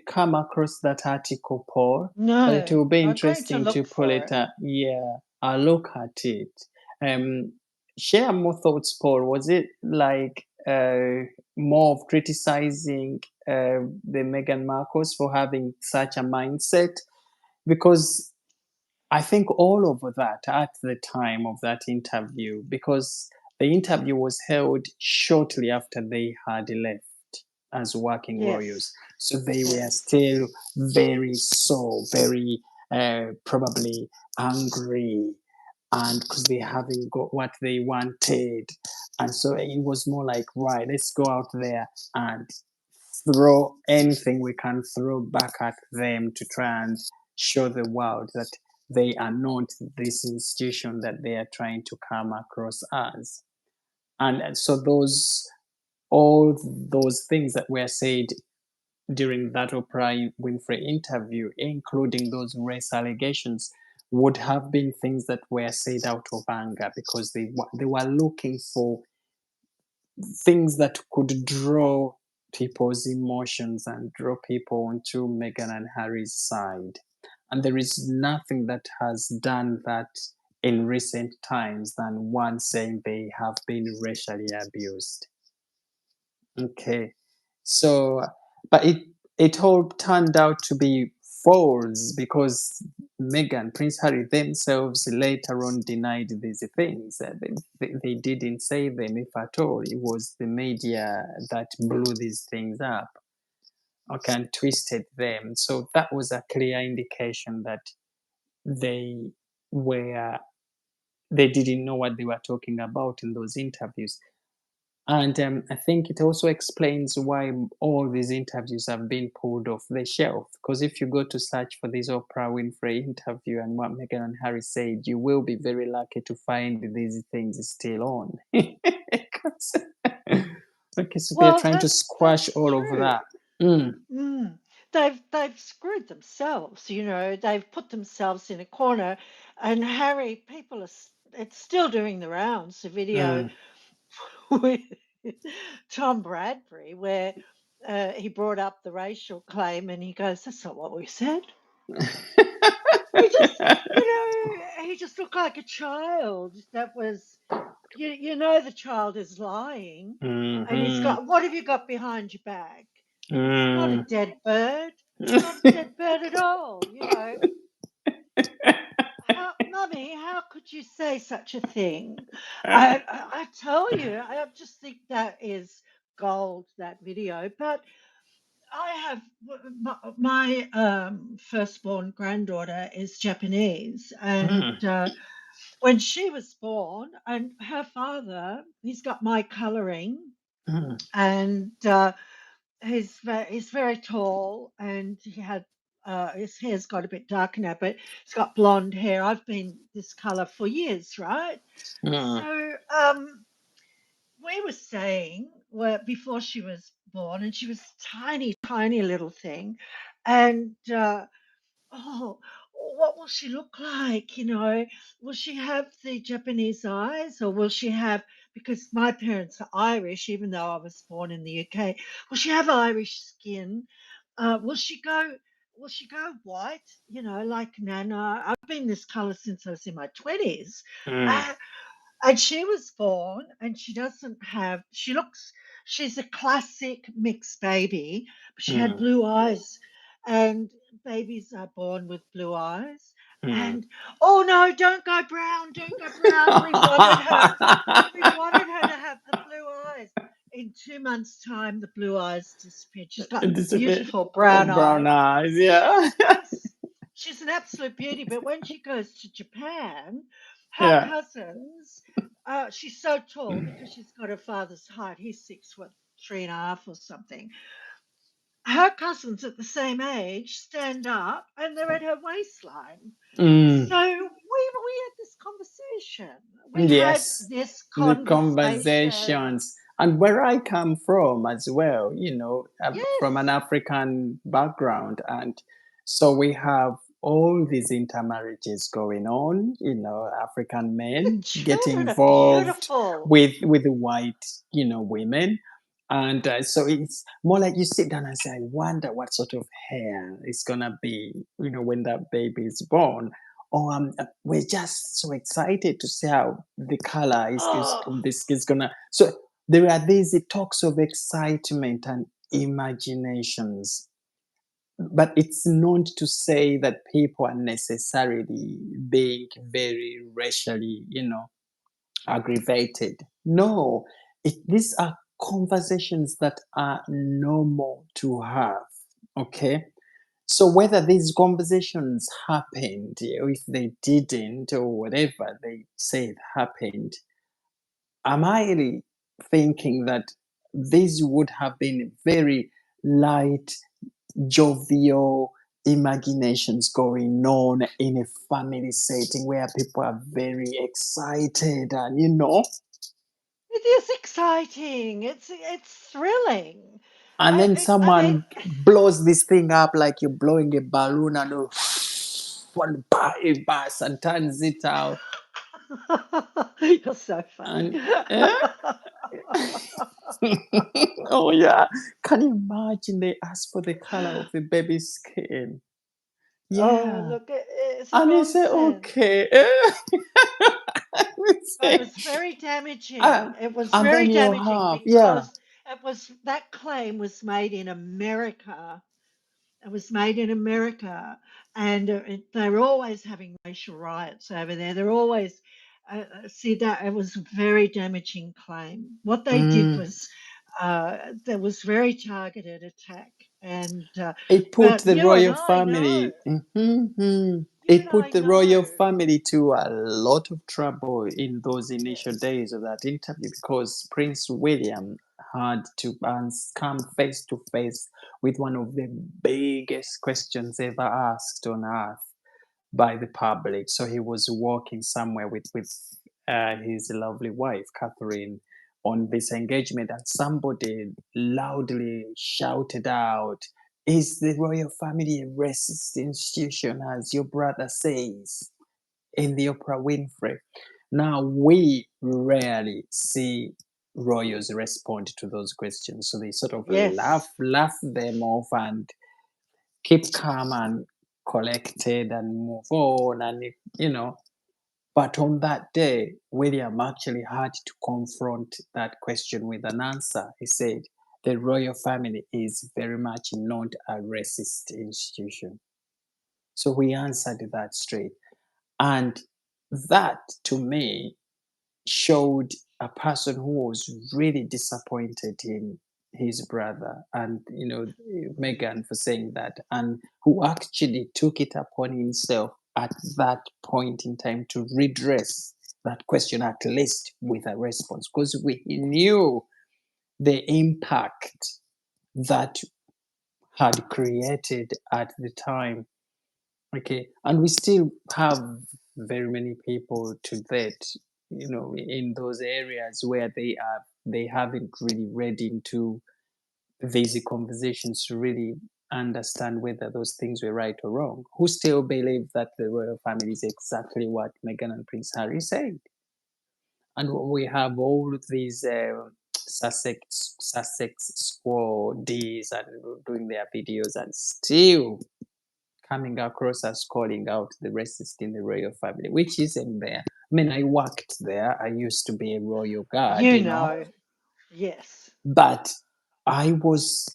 come across that article, Paul, but it No, will be I'm going to interesting to look pull for it it. up. Yeah, I'll look at it. Um, Share more thoughts, Paul. Was it like more of criticizing the Meghan Markles for having such a mindset? Because I think all over that at the time of that interview, because the interview was held shortly after they had left as working royals. Yes, So they were yes. still very sore, very probably angry, and because they haven't got what they wanted. And so it was more like, right, let's go out there and throw anything we can throw back at them to try and show the world that they are not this institution that they are trying to come across as. And so those all those things that were said during that Oprah Winfrey interview, including those race allegations, would have been things that were said out of anger because they were looking for things that could draw people's emotions and draw people onto Meghan and Harry's side. And there is nothing that has done that in recent times than one saying they have been racially abused. Okay. So, but it all turned out to be false because Meghan, Prince Harry themselves later on denied these things. They didn't say them, if at all. It was the media that blew these things up, okay, and twisted them. So that was a clear indication that they were they didn't know what they were talking about in those interviews. And I think it also explains why all these interviews have been pulled off the shelf. Because if you go to search for this Oprah Winfrey interview and what Meghan and Harry said, you will be very lucky to find these things still on. 'Cause- okay, so they're Well, trying to squash that's all of true. that. Mm, Mm. They've screwed themselves, you know. They've put themselves in a corner, and Harry, people are. It's still doing the rounds. The video mm. with Tom Bradbury, where he brought up the racial claim, and he goes, "That's not what we said." He just, he just looked like a child. That was, the child is lying, and he's Mhm, got. What have you got behind your back? It's not a mm. dead bird. It's not a dead bird at all. Mummy, how could you say such a thing? I tell you, I just think that is gold, that video. But I have my firstborn granddaughter is Japanese, and Mm, when she was born, and her father, he's got my colouring, mm, and he's very tall, and his hair's got a bit darker now, but he's got blonde hair. I've been this color for years, right? mm, So we were saying, well, before she was born, and she was tiny, tiny little thing, and oh, what will she look like? Will she have the Japanese eyes, or will she have, because my parents are Irish, even though I was born in the UK, will she have Irish skin? Will she go? Will she go white? Like Nana. I've been this color since I was in my 20s. mm, Uh, and she was born, and she doesn't have, she's a classic mixed baby, but she had mm, blue eyes. And babies are born with blue eyes. mm. And oh no, don't go brown, don't go brown. We wanted her to have the blue eyes. In 2 months' time, the blue eyes disappeared. She's got It's a bit beautiful brown brown eyes. eyes, yeah. Yes, she's an absolute beauty. But when she goes to Japan, her Yeah. cousins, she's so tall because she's got her father's height. He's 6 foot 3.5 or something. Her cousins at the same age stand up and they're at her waistline. Mm. So we had this conversation. We had Yes, this the conversation. conversations. And where I come from as well, I'm from an Yes. African background. And so we have all these intermarriages going on, African The men get children are involved beautiful. with the white, women. And so it's more like you sit down and say, I wonder what sort of hair is going to be, when that baby is born. Or we're just so excited to see how the color is Oh, this is going to. So there are these talks of excitement and imaginations, but it's not to say that people are necessarily being very racially, aggravated. No, these are conversations that are normal to have. Okay. So whether these conversations happened, or if they didn't, or whatever they said happened, am I really thinking that this would have been very light, jovial imaginations going on in a family setting where people are very excited and it is exciting. It's thrilling. and then I mean, someone blows this thing up like you're blowing a balloon and one it bursts and turns it out you're so funny. and eh? Oh yeah, can you imagine they ask for the color of the baby's skin? Oh, Yeah, look, it's and you say nonsense. okay. You But it say, was very uh, damaging. It was and very then you damaging have, yeah. because it was that claim was made in America. It was made in America, and they're always having racial riots over there. They're always see that it was a very damaging claim. What they did Mm. was there was very targeted attack, and It put but the you and royal I know, family, you it and put I the royal know, family to a lot of trouble in those initial yes, days of that interview because Prince William had to come face to face with one of the biggest questions ever asked on earth by the public. So he was walking somewhere with his lovely wife, Catherine, on this engagement, and somebody loudly shouted out, "Is the royal family a racist institution, as your brother says?" in the Oprah Winfrey. Now, we rarely see royals respond to those questions. So they sort of yes. laugh them off and keep calm and collected and move on. And, but on that day, William actually had to confront that question with an answer. He said, the royal family is very much not a racist institution. So we answered that straight. And that, to me, showed a person who was really disappointed in his brother and Megan for saying that, and who actually took it upon himself at that point in time to redress that question, at least with a response, because we knew the impact that had created at the time. Okay, and we still have very many people to that, in those areas where they haven't really read into these conversations to really understand whether those things were right or wrong. Who still believe that the royal family is exactly what Meghan and Prince Harry said, and we have all of these Sussex squaddies and doing their videos and still coming across as calling out the racist in the royal family, which isn't there. I mean, I worked there. I used to be a royal guard, You know, yes. but I was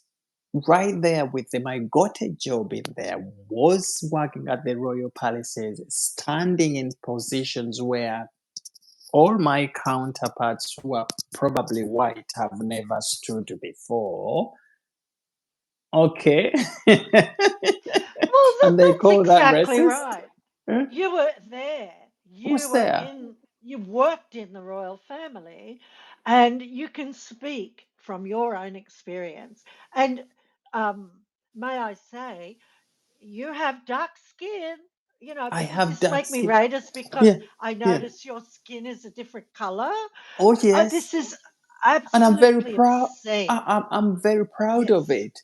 right there with them. I got a job in there, was working at the royal palaces, standing in positions where all my counterparts who are probably white have never stood before. Okay. Well, And they that's call that exactly racist? right. Huh? You were there. You Who's were there? in, you worked in the royal family, and you can speak from your own experience. And um, may I say, you have dark skin. You know, I does have this dark make me skin. racist because Yeah, I yeah. notice your skin is a different color? Oh yes, This is and I'm very absolutely proud. obscene. I'm very proud of Yes, it.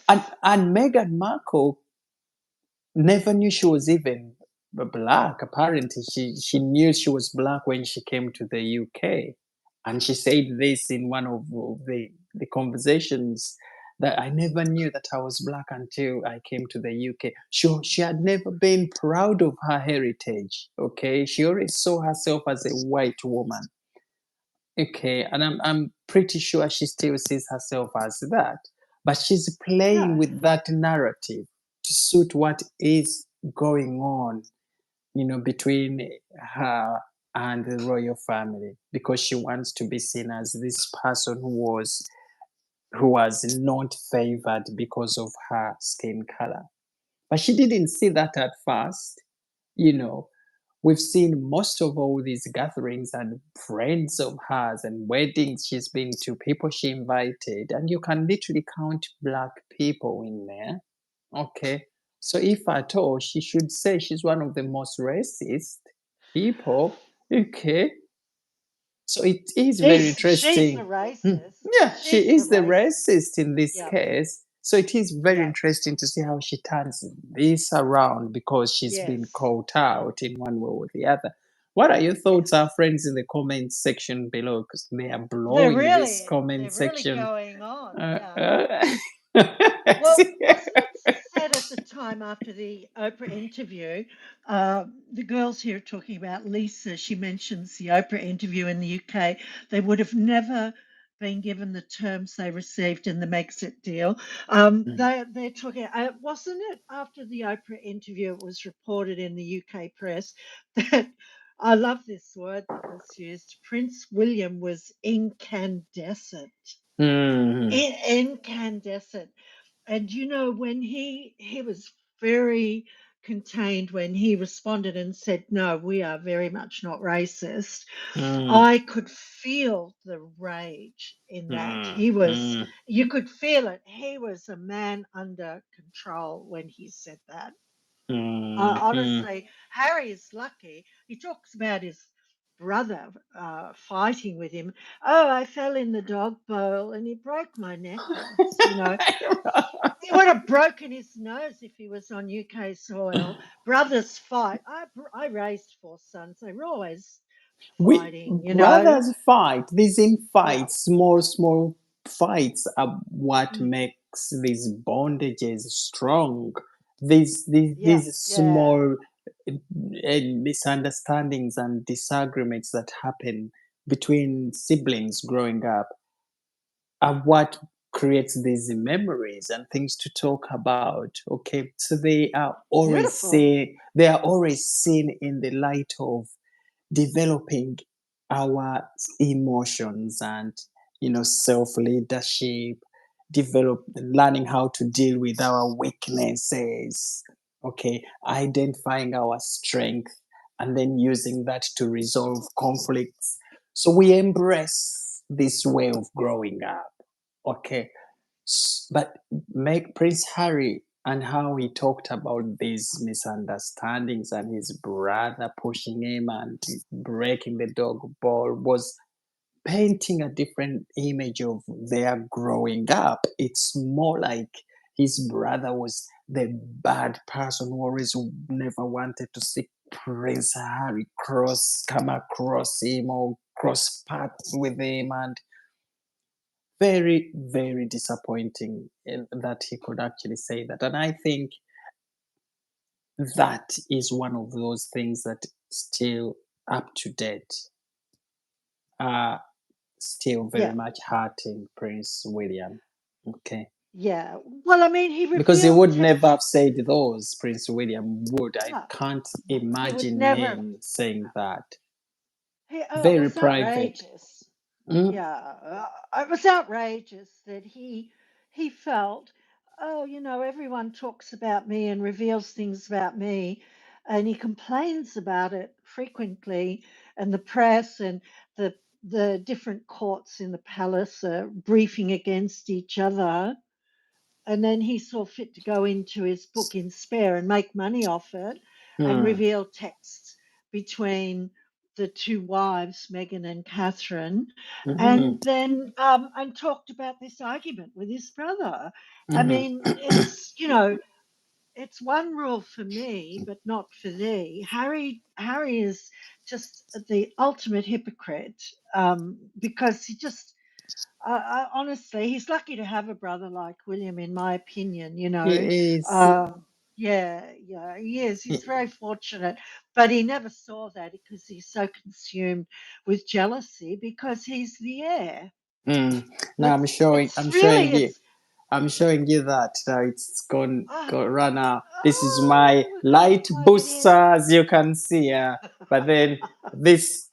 And yes. and Meghan Markle never knew she was even black. Apparently, she knew she was black when she came to the UK, and she said this in one of the conversations, that I never knew that I was black until I came to the UK. She had never been proud of her heritage. Okay, she always saw herself as a white woman. Okay, and I'm pretty sure she still sees herself as that, but she's playing Yeah, with that narrative to suit what is going on, between her and the royal family, because she wants to be seen as this person who was not favored because of her skin color. But she didn't see that at first, you know. We've seen most of all these gatherings and friends of hers and weddings she's been to, people she invited, and you can literally count black people in there. Okay. So if at all, she should say she's one of the most racist people. Okay. So it is very she's the interesting. Hmm. racist. Yeah, She's she the is the racist. racist in this Yeah, case. So it is very yeah, interesting to see how she turns this around, because she's been yes, caught yeah, out in one way or the other. What are your thoughts, yes. our friends in the comment section below? Because they are They're blowing this really, comment they're really section. going on. Uh, Yeah. uh, Well, wasn't it said at the time after the Oprah interview? The girls here talking about Lisa, she mentions the Oprah interview in the UK. They would have never been given the terms they received in the Megxit deal. They're talking, wasn't it after the Oprah interview, it was reported in the UK press that I love this word that was used. Prince William was incandescent. mm, Incandescent. And when he was very contained when he responded and said, "No, we are very much not racist." mm, I could feel the rage in that. mm, mm, You could feel it. He was a man under control when he said that. mm, mm. Honestly, Harry is lucky. He talks about his brother fighting with him. Oh, I fell in the dog bowl and he broke my necklace. He would have broken his nose if he was on UK soil. Brothers fight. I raised four sons. They were always We fighting. brothers fight. These Yeah, infights, small fights, are what mm, makes these bondages strong. These yeah, yeah. small misunderstandings and disagreements that happen between siblings growing up are what creates these memories and things to talk about. Okay, so Beautiful. they are always seen in the light of developing our emotions and self leadership, develop learning how to deal with our weaknesses. Okay, identifying our strength and then using that to resolve conflicts. So we embrace this way of growing up. Okay, but make Prince Harry and how he talked about these misunderstandings and his brother pushing him and breaking the dog ball was painting a different image of their growing up. It's more like his brother was the bad person who always never wanted to see Prince Harry come across him or cross paths with him, and very, very disappointing that he could actually say that. And I think that is one of those things that still up to date are still very Yeah, much hurting Prince William. Okay. yeah. Well, I mean, he Because he revealed would never have texts. said those, Prince William would. I No, can't no, he would imagine never. him saying No, that. it Very was private. outrageous. Mm, Yeah, it was outrageous that he felt, oh, everyone talks about me and reveals things about me, and he complains about it frequently, and the press and the different courts in the palace are briefing against each other. And then he saw fit to go into his book in spare and make money off it and mm, reveal texts between the two wives, Meghan and Catherine, mm, and then and talked about this argument with his brother. I mm, mean, it's it's one rule for me, but not for thee. Harry is just the ultimate hypocrite, because he just honestly, he's lucky to have a brother like William, in my opinion. He is. Um, yeah, yeah, he is. He's very fortunate, but he never saw that because he's so consumed with jealousy because he's the heir. Mm. Now I'm It's showing. it's I'm really showing you. it's I'm showing you that it's gone. ah Got run out. This is my oh, we've got to light plug it booster, in. as you can see. But then this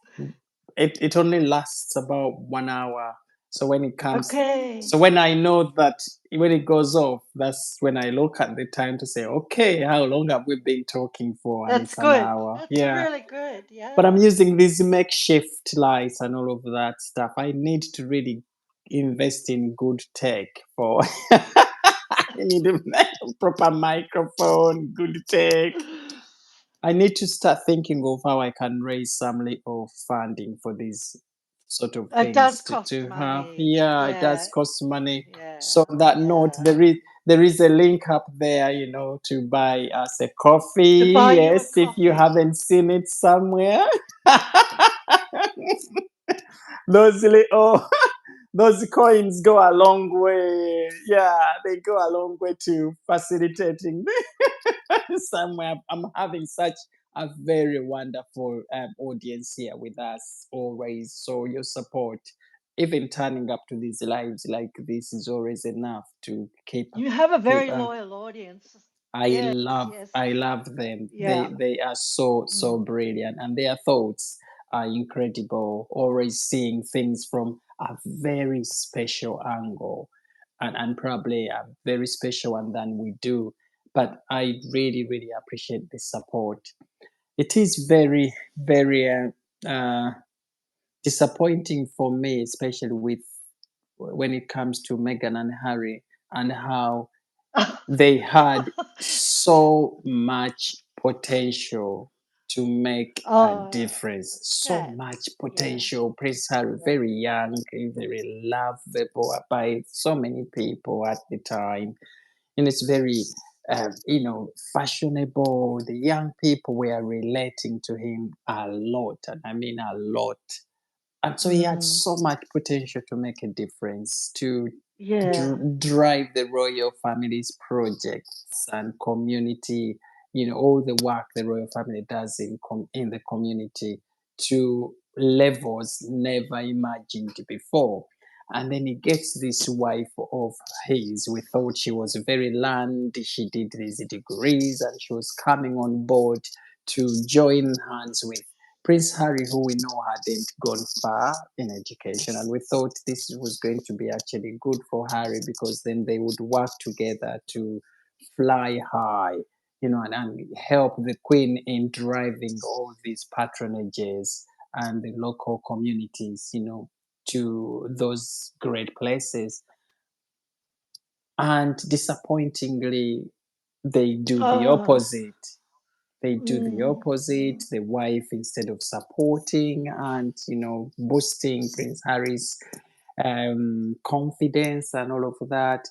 it only lasts about 1 hour. So when it comes, so Okay, when I know that when it goes off, that's when I look at the time to say, okay, how long have we been talking for? And that's it's an good. hour. That's Yeah. really good. But I'm Yeah. using these makeshift lights and all of that stuff. I need to really invest in good tech for. I need a proper microphone, good tech. I need to start thinking of how I can raise some little funding for these sort of It things does to cost have. money. Yeah, it does Yeah. cost money. Yeah. So on that note, Yeah. there is a link up there, to buy us a To coffee. buy you a Yes, if you coffee. haven't seen it somewhere. Those little those coins go a long way. Yeah, they go a long way to facilitating somewhere. I'm having such a very wonderful audience here with us always. So your support, even turning up to these lives like this, is always enough to You have a keep. very loyal audience. I Yes, love yes. I love them. Yeah. They are so Mm. brilliant, and their thoughts are incredible. Always seeing things from a very special angle, and probably a very special one than we do. But I really appreciate the support. It is very disappointing for me, especially with when it comes to Meghan and Harry and how they had so much potential to make a Oh, difference. So sad. much Yeah. potential. Prince Harry, Yeah. very young, very lovable by so many people at the time. And it's very, fashionable. The young people were relating to him a lot. And I mean a lot. And so he had Mm. so much potential to make a difference, to Yeah. drive the royal family's projects and community, all the work the royal family does in the community to levels never imagined before. And then he gets this wife of his. We thought she was very learned. She did these degrees and she was coming on board to join hands with Prince Harry, who we know hadn't gone far in education, and we thought this was going to be actually good for Harry because then they would work together to fly high, and help the Queen in driving all these patronages and the local communities, to those great places. And disappointingly, they do the Oh. opposite. They do the Mm. opposite. Mm. The wife, instead of supporting and boosting Prince Harry's confidence and all of that,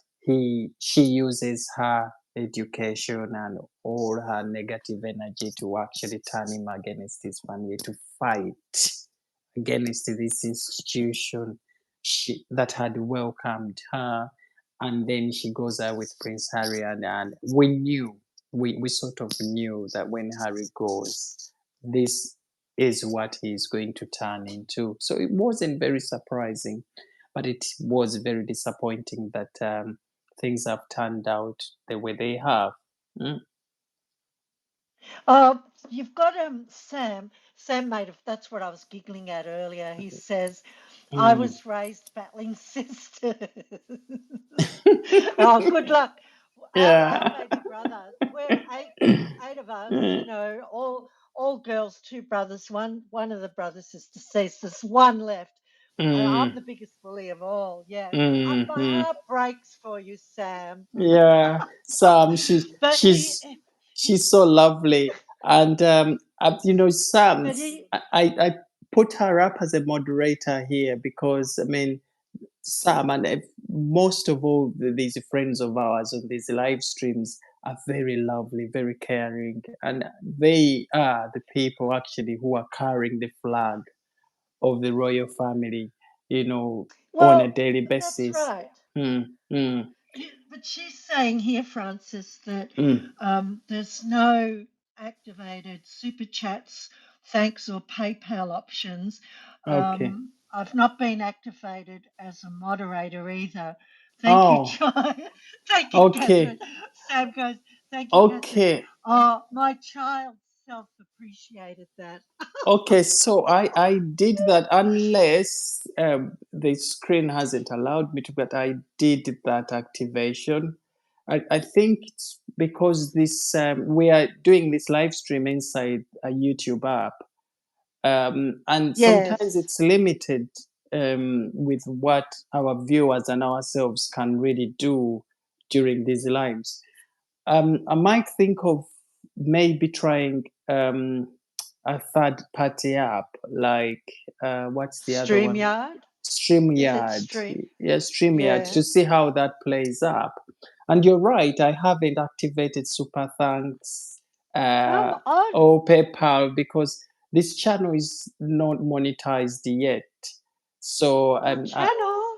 she uses her education and all her negative energy to actually turn him against his family, to fight against this institution that had welcomed her. And then she goes out with Prince Harry, and we sort of knew that when Harry goes, this is what he's going to turn into. So it wasn't very surprising, but it was very disappointing that things have turned out the way they have. Mm, Uh, you've got Sam. Sam made of. That's what I was giggling at earlier. He says, "I mm. was raised battling sisters." Oh, good luck. Our Yeah. baby brother. We're eight of us. Mm, All girls, two brothers. One of the brothers is deceased. There's one left. I'm mm, the biggest bully of all. Yeah, my mm. heart breaks for you, Sam. Yeah, Sam, But she's so lovely, and Sam, but he. I put her up as a moderator here because I mean, Sam and most of all these friends of ours on these live streams are very lovely, very caring, and they are the people actually who are carrying the flag of the royal family, you know, on a Well, daily that's basis. right. Mm, mm, But she's saying here, Francis, that mm. there's no activated super chats, thanks, or PayPal options. Okay. I've not been activated as a moderator either. Thank you, Oh, John. Thank you, okay. Catherine. Sam goes, thank you, Catherine. Okay. Oh, my child self appreciated that. Okay, so I did that unless the screen hasn't allowed me to, but I did that activation. I think it's because this we are doing this live stream inside a YouTube app, and sometimes Yes, it's limited with what our viewers and ourselves can really do during these lives. I might think of maybe trying a third party app like what's the other one? StreamYard. Is it StreamYard. Stream? Yeah, StreamYard Yeah. to see how that plays up. And you're right, I haven't activated Super Thanks Come uh, on. or PayPal because this channel is not monetized yet. So Your channel.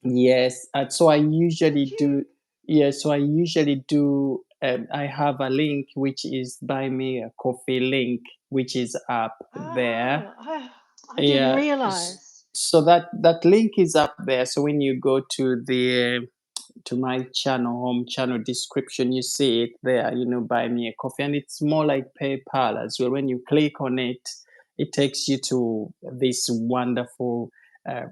yes, so I Would usually you? do. Yeah, so I usually do. I have a link which is buy me a coffee link, which is up there. Oh, I didn't Yeah, realize. so that link is up there. So when you go to my channel home channel description, you see it there. Buy me a coffee, and it's more like PayPal as well. When you click on it, it takes you to this wonderful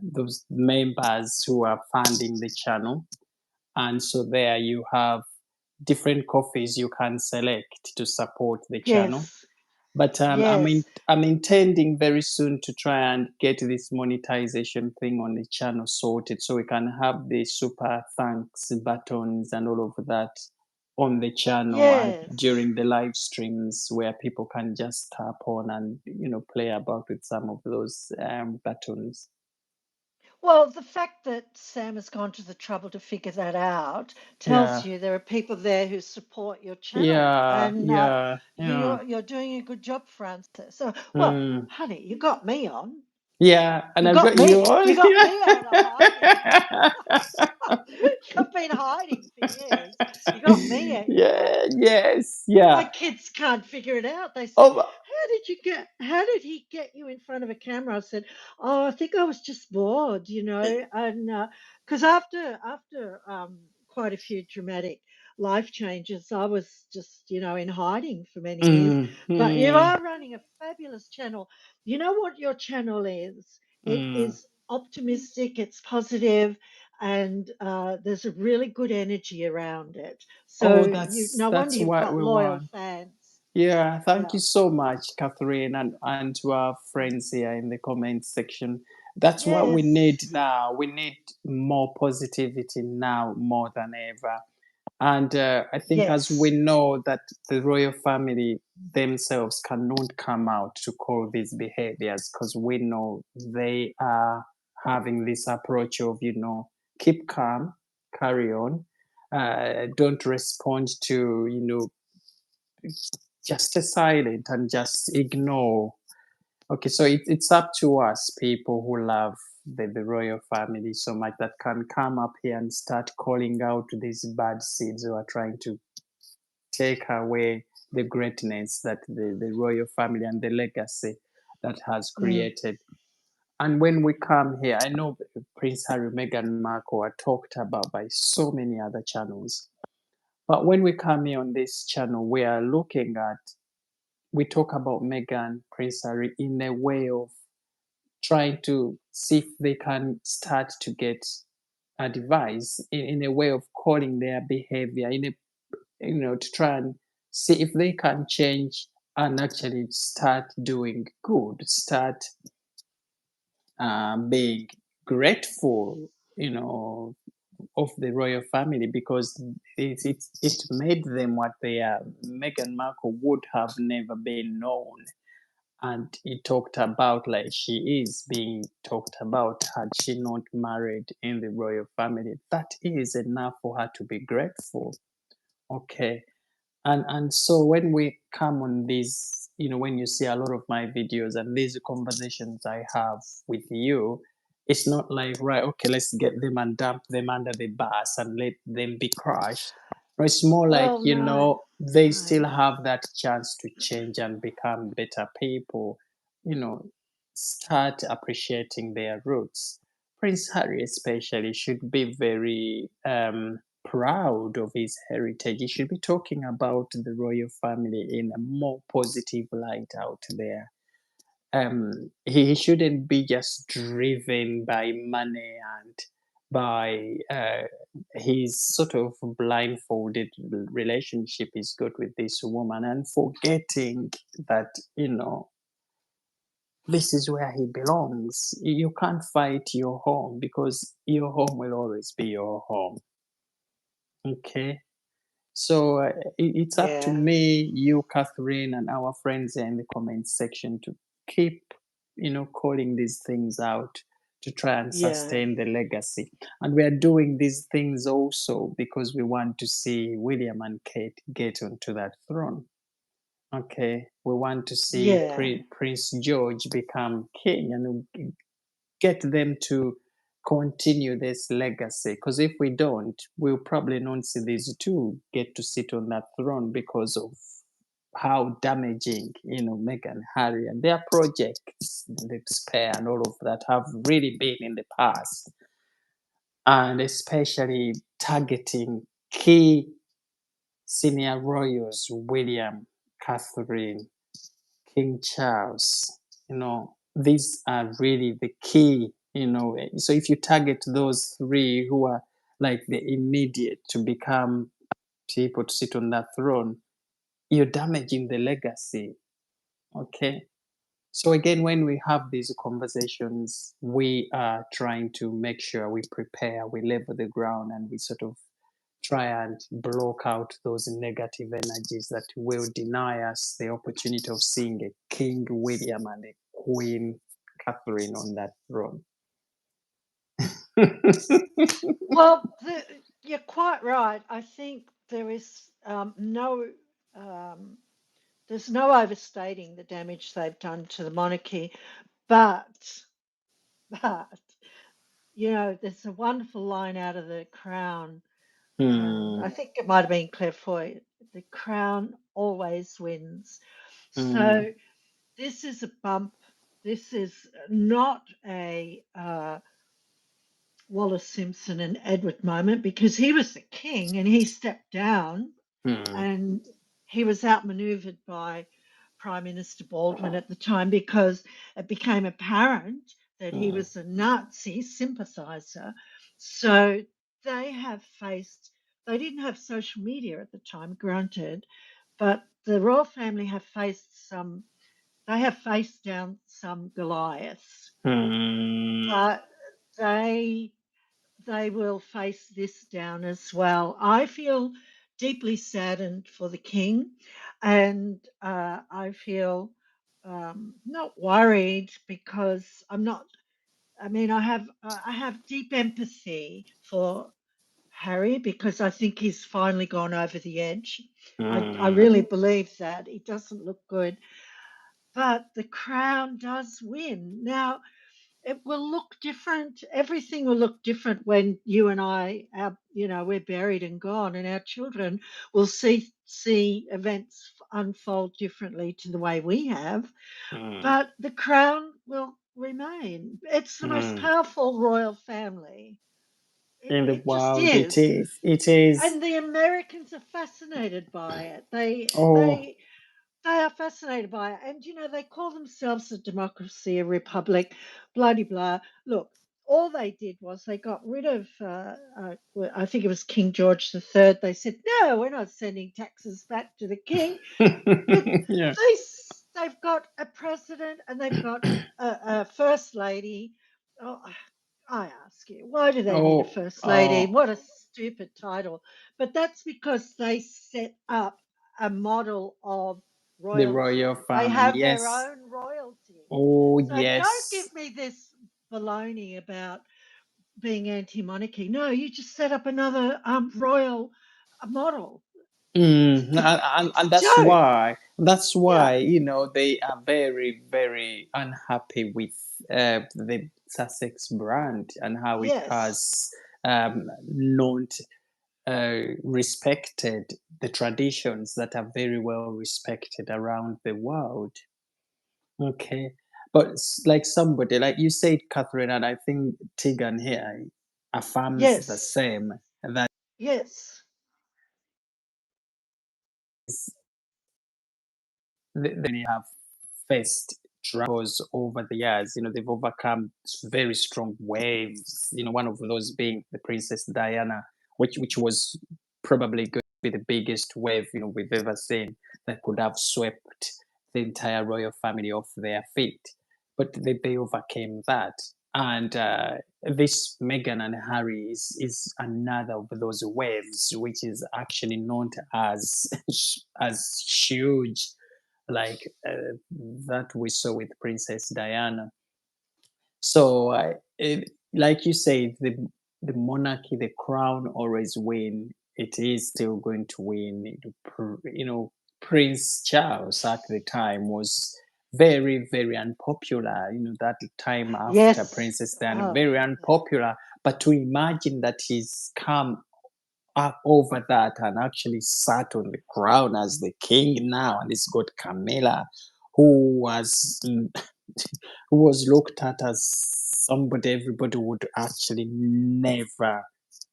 those members who are funding the channel, and so there you have different coffees you can select to support the channel. Yes, But yes, I'm intending very soon to try and get this monetization thing on the channel sorted so we can have the super thanks buttons and all of that on the channel and yes. during the live streams where people can just tap on and play about with some of those buttons. Well, the fact that Sam has gone to the trouble to figure that out tells Yeah, you there are people there who support your channel, yeah, and yeah, yeah. you're doing a good job, Francis. So, well, Mm. honey, you got me on. Yeah, and You I've got got you me. on. You got me out of hiding. You've been hiding for years. You got me out, you know. Yeah, yes, My yeah. kids can't figure it out. They say, Oh, how did he get you in front of a camera?" I said, "Oh, I think I was just bored, and because after quite a few dramatic life changes, I was just, in hiding for many years. But you mm, are running a fabulous channel. You know what your channel is? It mm. is optimistic, it's positive, and there's a really good energy around it. So Oh, no wonder that's you've what got we loyal want. fans. Yeah, thank Yeah. you so much, Catherine, and to our friends here in the comments section. That's what we need Yes. now. We need more positivity now more than ever. And I think, as we Yes. know, that the royal family themselves cannot come out to call these behaviors because we know they are having this approach of, keep calm, carry on, don't respond to, just stay silent and just ignore. Okay, so it's up to us, people who love the royal family so much, that can come up here and start calling out these bad seeds who are trying to take away the greatness that the royal family and the legacy that has Mm. created. And when we come here, I know Prince Harry, Meghan Markle are talked about by so many other channels. But when we come here on this channel, we talk about Meghan, Prince Harry in a way of trying to see if they can start to get advice in a way of calling their behavior, to try and see if they can change and actually start doing good, start being grateful, of the royal family, because it made them what they are. Meghan Markle would have never been known, and he talked about, like, she is being talked about, had she not married in the royal family. That is enough for her to be grateful. Okay. And so when we come on these, when you see a lot of my videos and these conversations I have with you, it's not like, right, okay, let's get them and dump them under the bus and let them be crushed. No, it's more like, Well, no, they no. still have that chance to change and become better people, you know start appreciating their roots. Prince Harry especially should be very proud of his heritage. He should be talking about the royal family in a more positive light out there. He shouldn't be just driven by money and by his sort of blindfolded relationship is good with this woman, and forgetting that this is where he belongs. You can't fight your home because your home will always be your home. Okay. So it's up to Yeah, me, you, Catherine, and our friends in the comment section to keep, calling these things out to try and yeah, sustain the legacy. And we are doing these things also because we want to see William and Kate get onto that throne. Okay, we want to see yeah. Prince George become king and get them to continue this legacy. Because if we don't, we'll probably not see these two get to sit on that throne because of how damaging, Meghan and Harry and their projects, the Spare and all of that have really been in the past, and especially targeting key senior royals, William, Catherine, King Charles. These are really the key. So if you target those three who are like the immediate to become people to sit on that throne, you're damaging the legacy. Okay. So again, when we have these conversations, we are trying to make sure we prepare, we level the ground, and we sort of try and block out those negative energies that will deny us the opportunity of seeing a King William and a Queen Catherine on that throne. Well, you're quite right. I think there is no, um, there's no overstating the damage they've done to the monarchy. But, but, there's a wonderful line out of The Crown, and I Hmm. think it might have been Claire Foy. The crown always wins. Hmm. So this is a bump. This is not a Wallace Simpson and Edward moment, because he was the king and he stepped down Hmm. and he was outmaneuvered by Prime Minister Baldwin at the time, because it became apparent that he Hmm. was a Nazi sympathizer. So they have faced, they didn't have social media at the time, granted, but the royal family have faced some, they have faced down some Goliaths, Hmm. but they they will face this down as well. I feel deeply saddened for the king, and I feel not worried, because I'm not. I mean, I have deep empathy for Harry, because I think he's finally gone over the edge. I Hmm. really believe that he doesn't look good, but the crown does win now. It will look different. Everything will look different when you and I, we're buried and gone, and our children will see events unfold differently to the way we have. Hmm. But the crown will remain. It's the most Hmm. powerful royal family. It In the it just world, it is. is. It is. And the Americans are fascinated by it. Oh. They are fascinated by it. And, they call themselves a democracy, a republic, blah, blah, blah. Look, all they did was they got rid of, well, I think it was King George III. They said, no, we're not sending taxes back to the king. But Yeah. they've got a president and they've got a first lady. Oh, I ask you, why do they need a Oh. first lady? Oh. What a stupid title. But that's because they set up a model of The royal royalty. They family. have their Yes. own royalty. Oh, So don't yes. give me this baloney about being anti monarchy. No, you just set up another royal model. And It's a joke. that's Yeah. why they are very very unhappy with the Sussex brand and how it Yes. has not respected the traditions that are very well respected around the world. Okay. But like somebody, like you said, Catherine, and I think Tegan here affirms the Yes. same, that Yes. is they have faced troubles over the years. They've overcome very strong waves. One of those being the Princess Diana, which was probably going to be the biggest wave we've ever seen, that could have swept the entire royal family off their feet. But they overcame that. And this Meghan and Harry is another of those waves, which is actually not as as huge like that we saw with Princess Diana. So, like you said, the monarchy, the crown always win. It is still going to win. Prince Charles at the time was very, very unpopular. That time after Yes. Princess Diana, Oh, very yeah. unpopular. But to imagine that he's come up over that and actually sat on the crown as the king now, and he's got Camilla, who was who was looked at as somebody everybody would actually never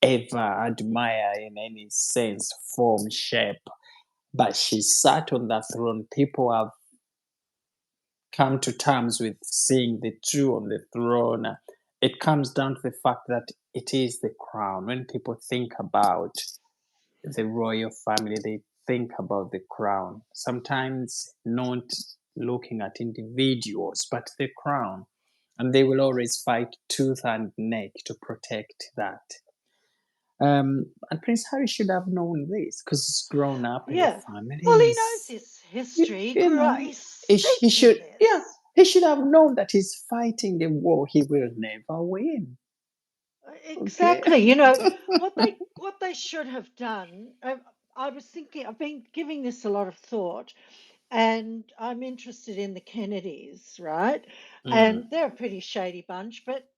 ever admire in any sense, form, shape. But she sat on that throne. People have come to terms with seeing the two on the throne. It comes down to the fact that it is the crown. When people think about the royal family, they think about the crown. Sometimes not looking at individuals, but the crown. And they will always fight tooth and nail to protect that. And Prince Harry should have known this because he's grown up in the Yeah. family. Well, he knows his history. He You grew up. know, He's he steeped in should, yeah, this. he should have known that he's fighting a war he will never win. Okay. Exactly. What they should have done. I was thinking. I've been giving this a lot of thought, and I'm interested in the Kennedys, right? Mm, And they're a pretty shady bunch, but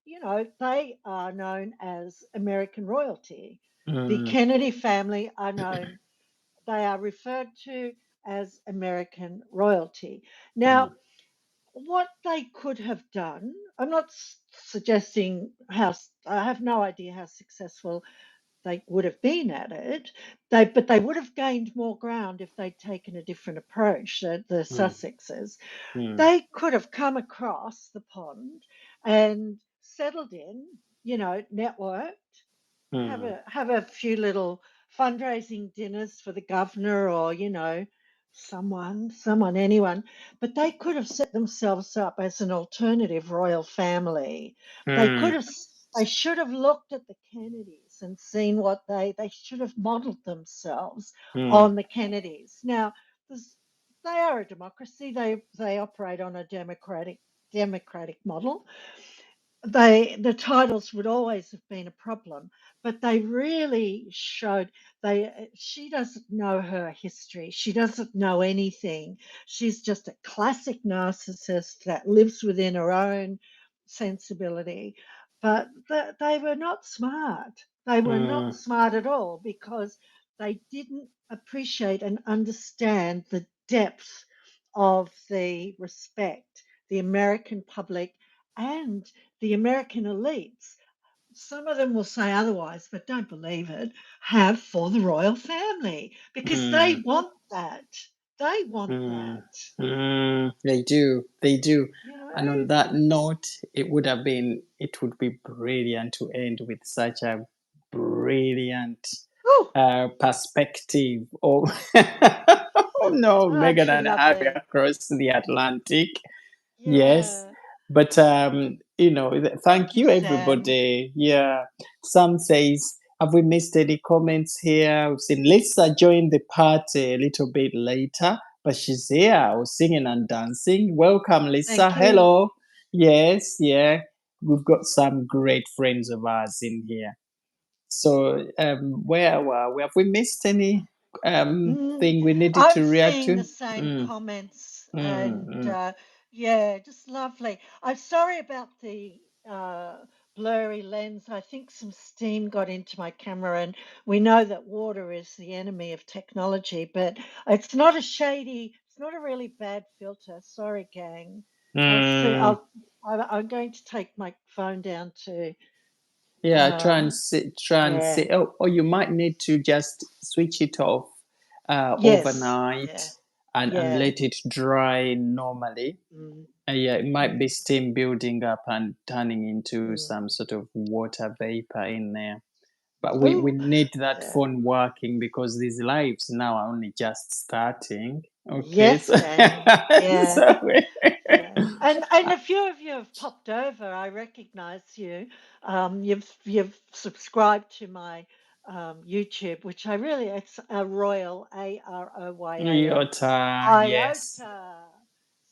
they are known as American royalty. The mm, Kennedy family are known. They are referred to as American royalty. Now, mm, what they could have done, I'm not suggesting I have no idea how successful they would have been at it. But they would have gained more ground if they'd taken a different approach, the mm, Sussexes. mm, They could have come across the pond and settled in, networked, mm, have a few little fundraising dinners for the governor, or anyone. But they could have set themselves up as an alternative royal family. they could mm, have they should have looked at the Kennedys and seen what they should have modeled themselves mm, on the Kennedys. Now, they are a democracy. They operate on a democratic model. The titles would always have been a problem, but they really showed. She doesn't know her history. She doesn't know anything. She's just a classic narcissist that lives within her own sensibility. But they were not smart. They were not mm, smart at all, because they didn't appreciate and understand the depth of the respect the American public and the American elites, some of them will say otherwise, but don't believe it, have for the royal family, because they mm, want that. They want mm, that. They do, they do. You And on know? that note, it would be brilliant to end with such a brilliant Oh, perspective of oh no, aren't Meghan you and Harry lovely? across the Atlantic. Yes. Yeah. But thank Thank you, you Sam. everybody. Yeah. Sam says, have we missed any comments here? We've seen Lisa join the party a little bit later, but she's here singing and dancing. Welcome, Lisa. Thank you. Hello. Yes, yeah. We've got some great friends of ours in here. So where were we? Have we missed any Mm, thing we needed I'm to react seeing the to? same Mm, comments, mm, and mm. yeah, just lovely. I'm sorry about the uh, blurry lens. I think some steam got into my camera, and we know that water is the enemy of technology, but it's not a shady, it's not a really bad filter. Sorry, gang. I'll see. Mm. I'm going to take my phone down to Yeah, um, try and yeah, sit. Or you might need to just switch it off yes, overnight yeah, and yeah. let it dry normally. Mm, Yeah, it might be mm, steam building up and turning into some mm. sort of water vapor in there. But we Ooh, need that yeah. phone working because these lives now are only just starting. Okay, Yes, so, gang. Yeah, so yeah. And a few of you have popped over. I recognize you. You've subscribed to my YouTube, which I really it's a Royal AROYAL Iota, yes, IOTA.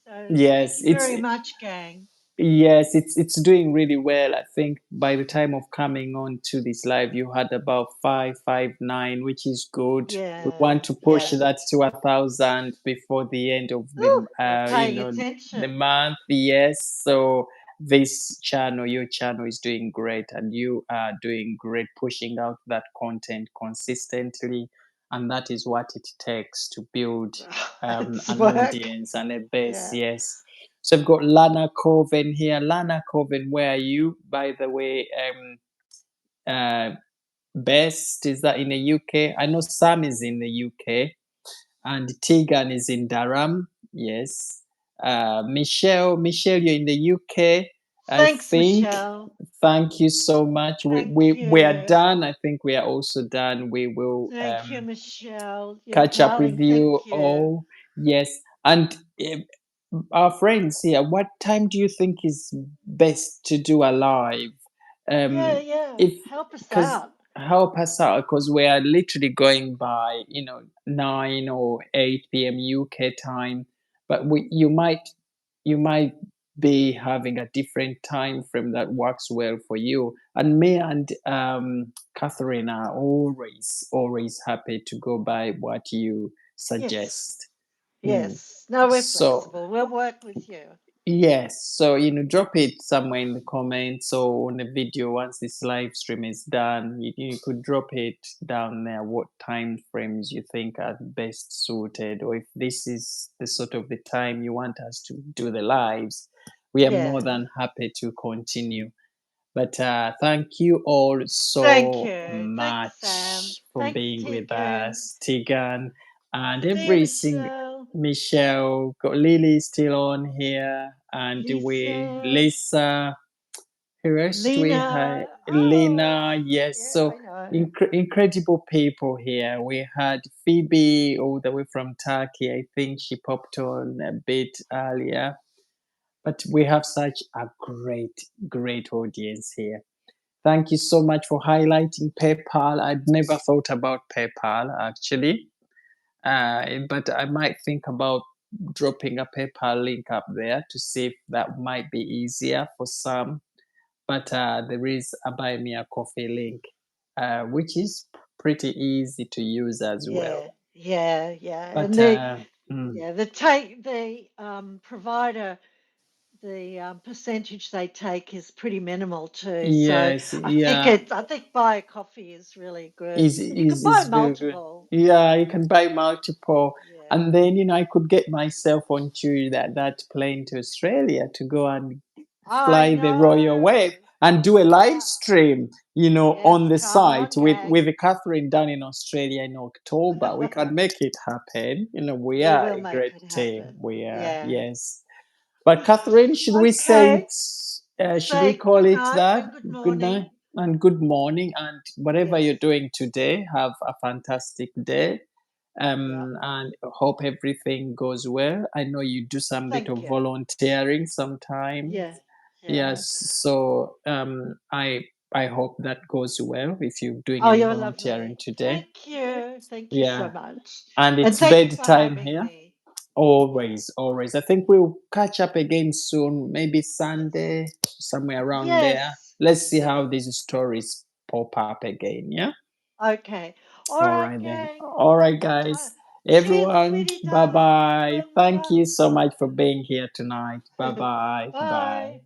So thank yes, you very much, gang. yes, it's doing really well. I think by the time of coming on to this live, you had about 559, which is good. We Yeah, want to push yeah. that to 1,000 before the end of Ooh, the we're paying the attention. month. Yes, so this channel, your channel is doing great, and you are doing great, pushing out that content consistently, and that is what it takes to build It's an work. audience and a base. Yeah. Yes. So I've got Lana Coven here. Lana Coven, where are you? By the way, Best, is that in the UK? I know Sam is in the UK and Tegan is in Durham. Yes. Michelle, you're in the UK, I Thanks, think. Michelle. Thank you so much. Thank We are you. done. I think we are also done. We will Thank you, Michelle. You're catch up with darling. you Thank you. all. Yes. And our friends here, what time do you think is best to do a live? Yeah, Um, yeah. if Help us because out. help us out because we are literally going by 9 or 8 p.m. UK time, but you might be having a different time frame that works well for you. And me and Catherine are always happy to go by what you Yes. suggest. Mm. Yes. No, we're So flexible. We'll work with you. yes, so drop it somewhere in the comments or on the video once this live stream is done. You could drop it down there what time frames you think are best suited, or if this is the sort of the time you want us to do the lives. We are more Yeah. than happy to continue. But thank you all Thank so you. Thanks, Sam. much for Thanks, being with Tegan. us, Tegan, and See you, every single Michelle. Michelle. Got Lily still on here, and we Lisa. Lisa. Who else do we have? Lena. Oh, Lena. Yes. yeah, So I know. incredible people here. We had Phoebe all the way from Turkey. I think she popped on a bit earlier. But we have such a great audience here. Thank you so much for highlighting PayPal. I'd never thought about PayPal actually, but I might think about dropping a PayPal link up there to see if that might be easier for some. But there is a Buy Me a Coffee link, which is pretty easy to use as well. Yeah, yeah, yeah. But And the mm, yeah, the provider, the percentage they take is pretty minimal too. So yes, yeah, I think buy a coffee is really good, is and you can is buy is very good. multiple. Yeah, you can buy multiple, Yeah, and then I could get myself onto that plane to Australia to go and I fly the royal know. wave and do a live Yeah. stream, Yes, on the come site on, with gang. Catherine down in Australia in October. We can make it happen. We We are will a make great it team. happen. We are, Yeah. yes. But Catherine, should we say Okay. it? Should we Say call good it night that? and good Good night morning. and good morning, and whatever Yes. you're doing today, have a fantastic day. Yeah. And hope everything goes well. I know you do some bit Thank of you. volunteering sometimes. Yeah. Yeah. Yes, so I hope that goes well if you're doing Oh, any you're volunteering lovely. today. Thank you. Thank you so Yeah, much. and And it's thank you for bedtime having here. me. Yeah. Always. I think we'll catch up again soon, maybe Yes. Sunday, somewhere around there. Yes. Let's see how Yeah. these stories pop up again. Yeah. Okay. All All right, right then. gang. All right, Uh, guys. cheers, Everyone, sweetie bye darling. bye. Mwah, Thank mwah. you so much for being here tonight. Bye bye. Bye. Bye.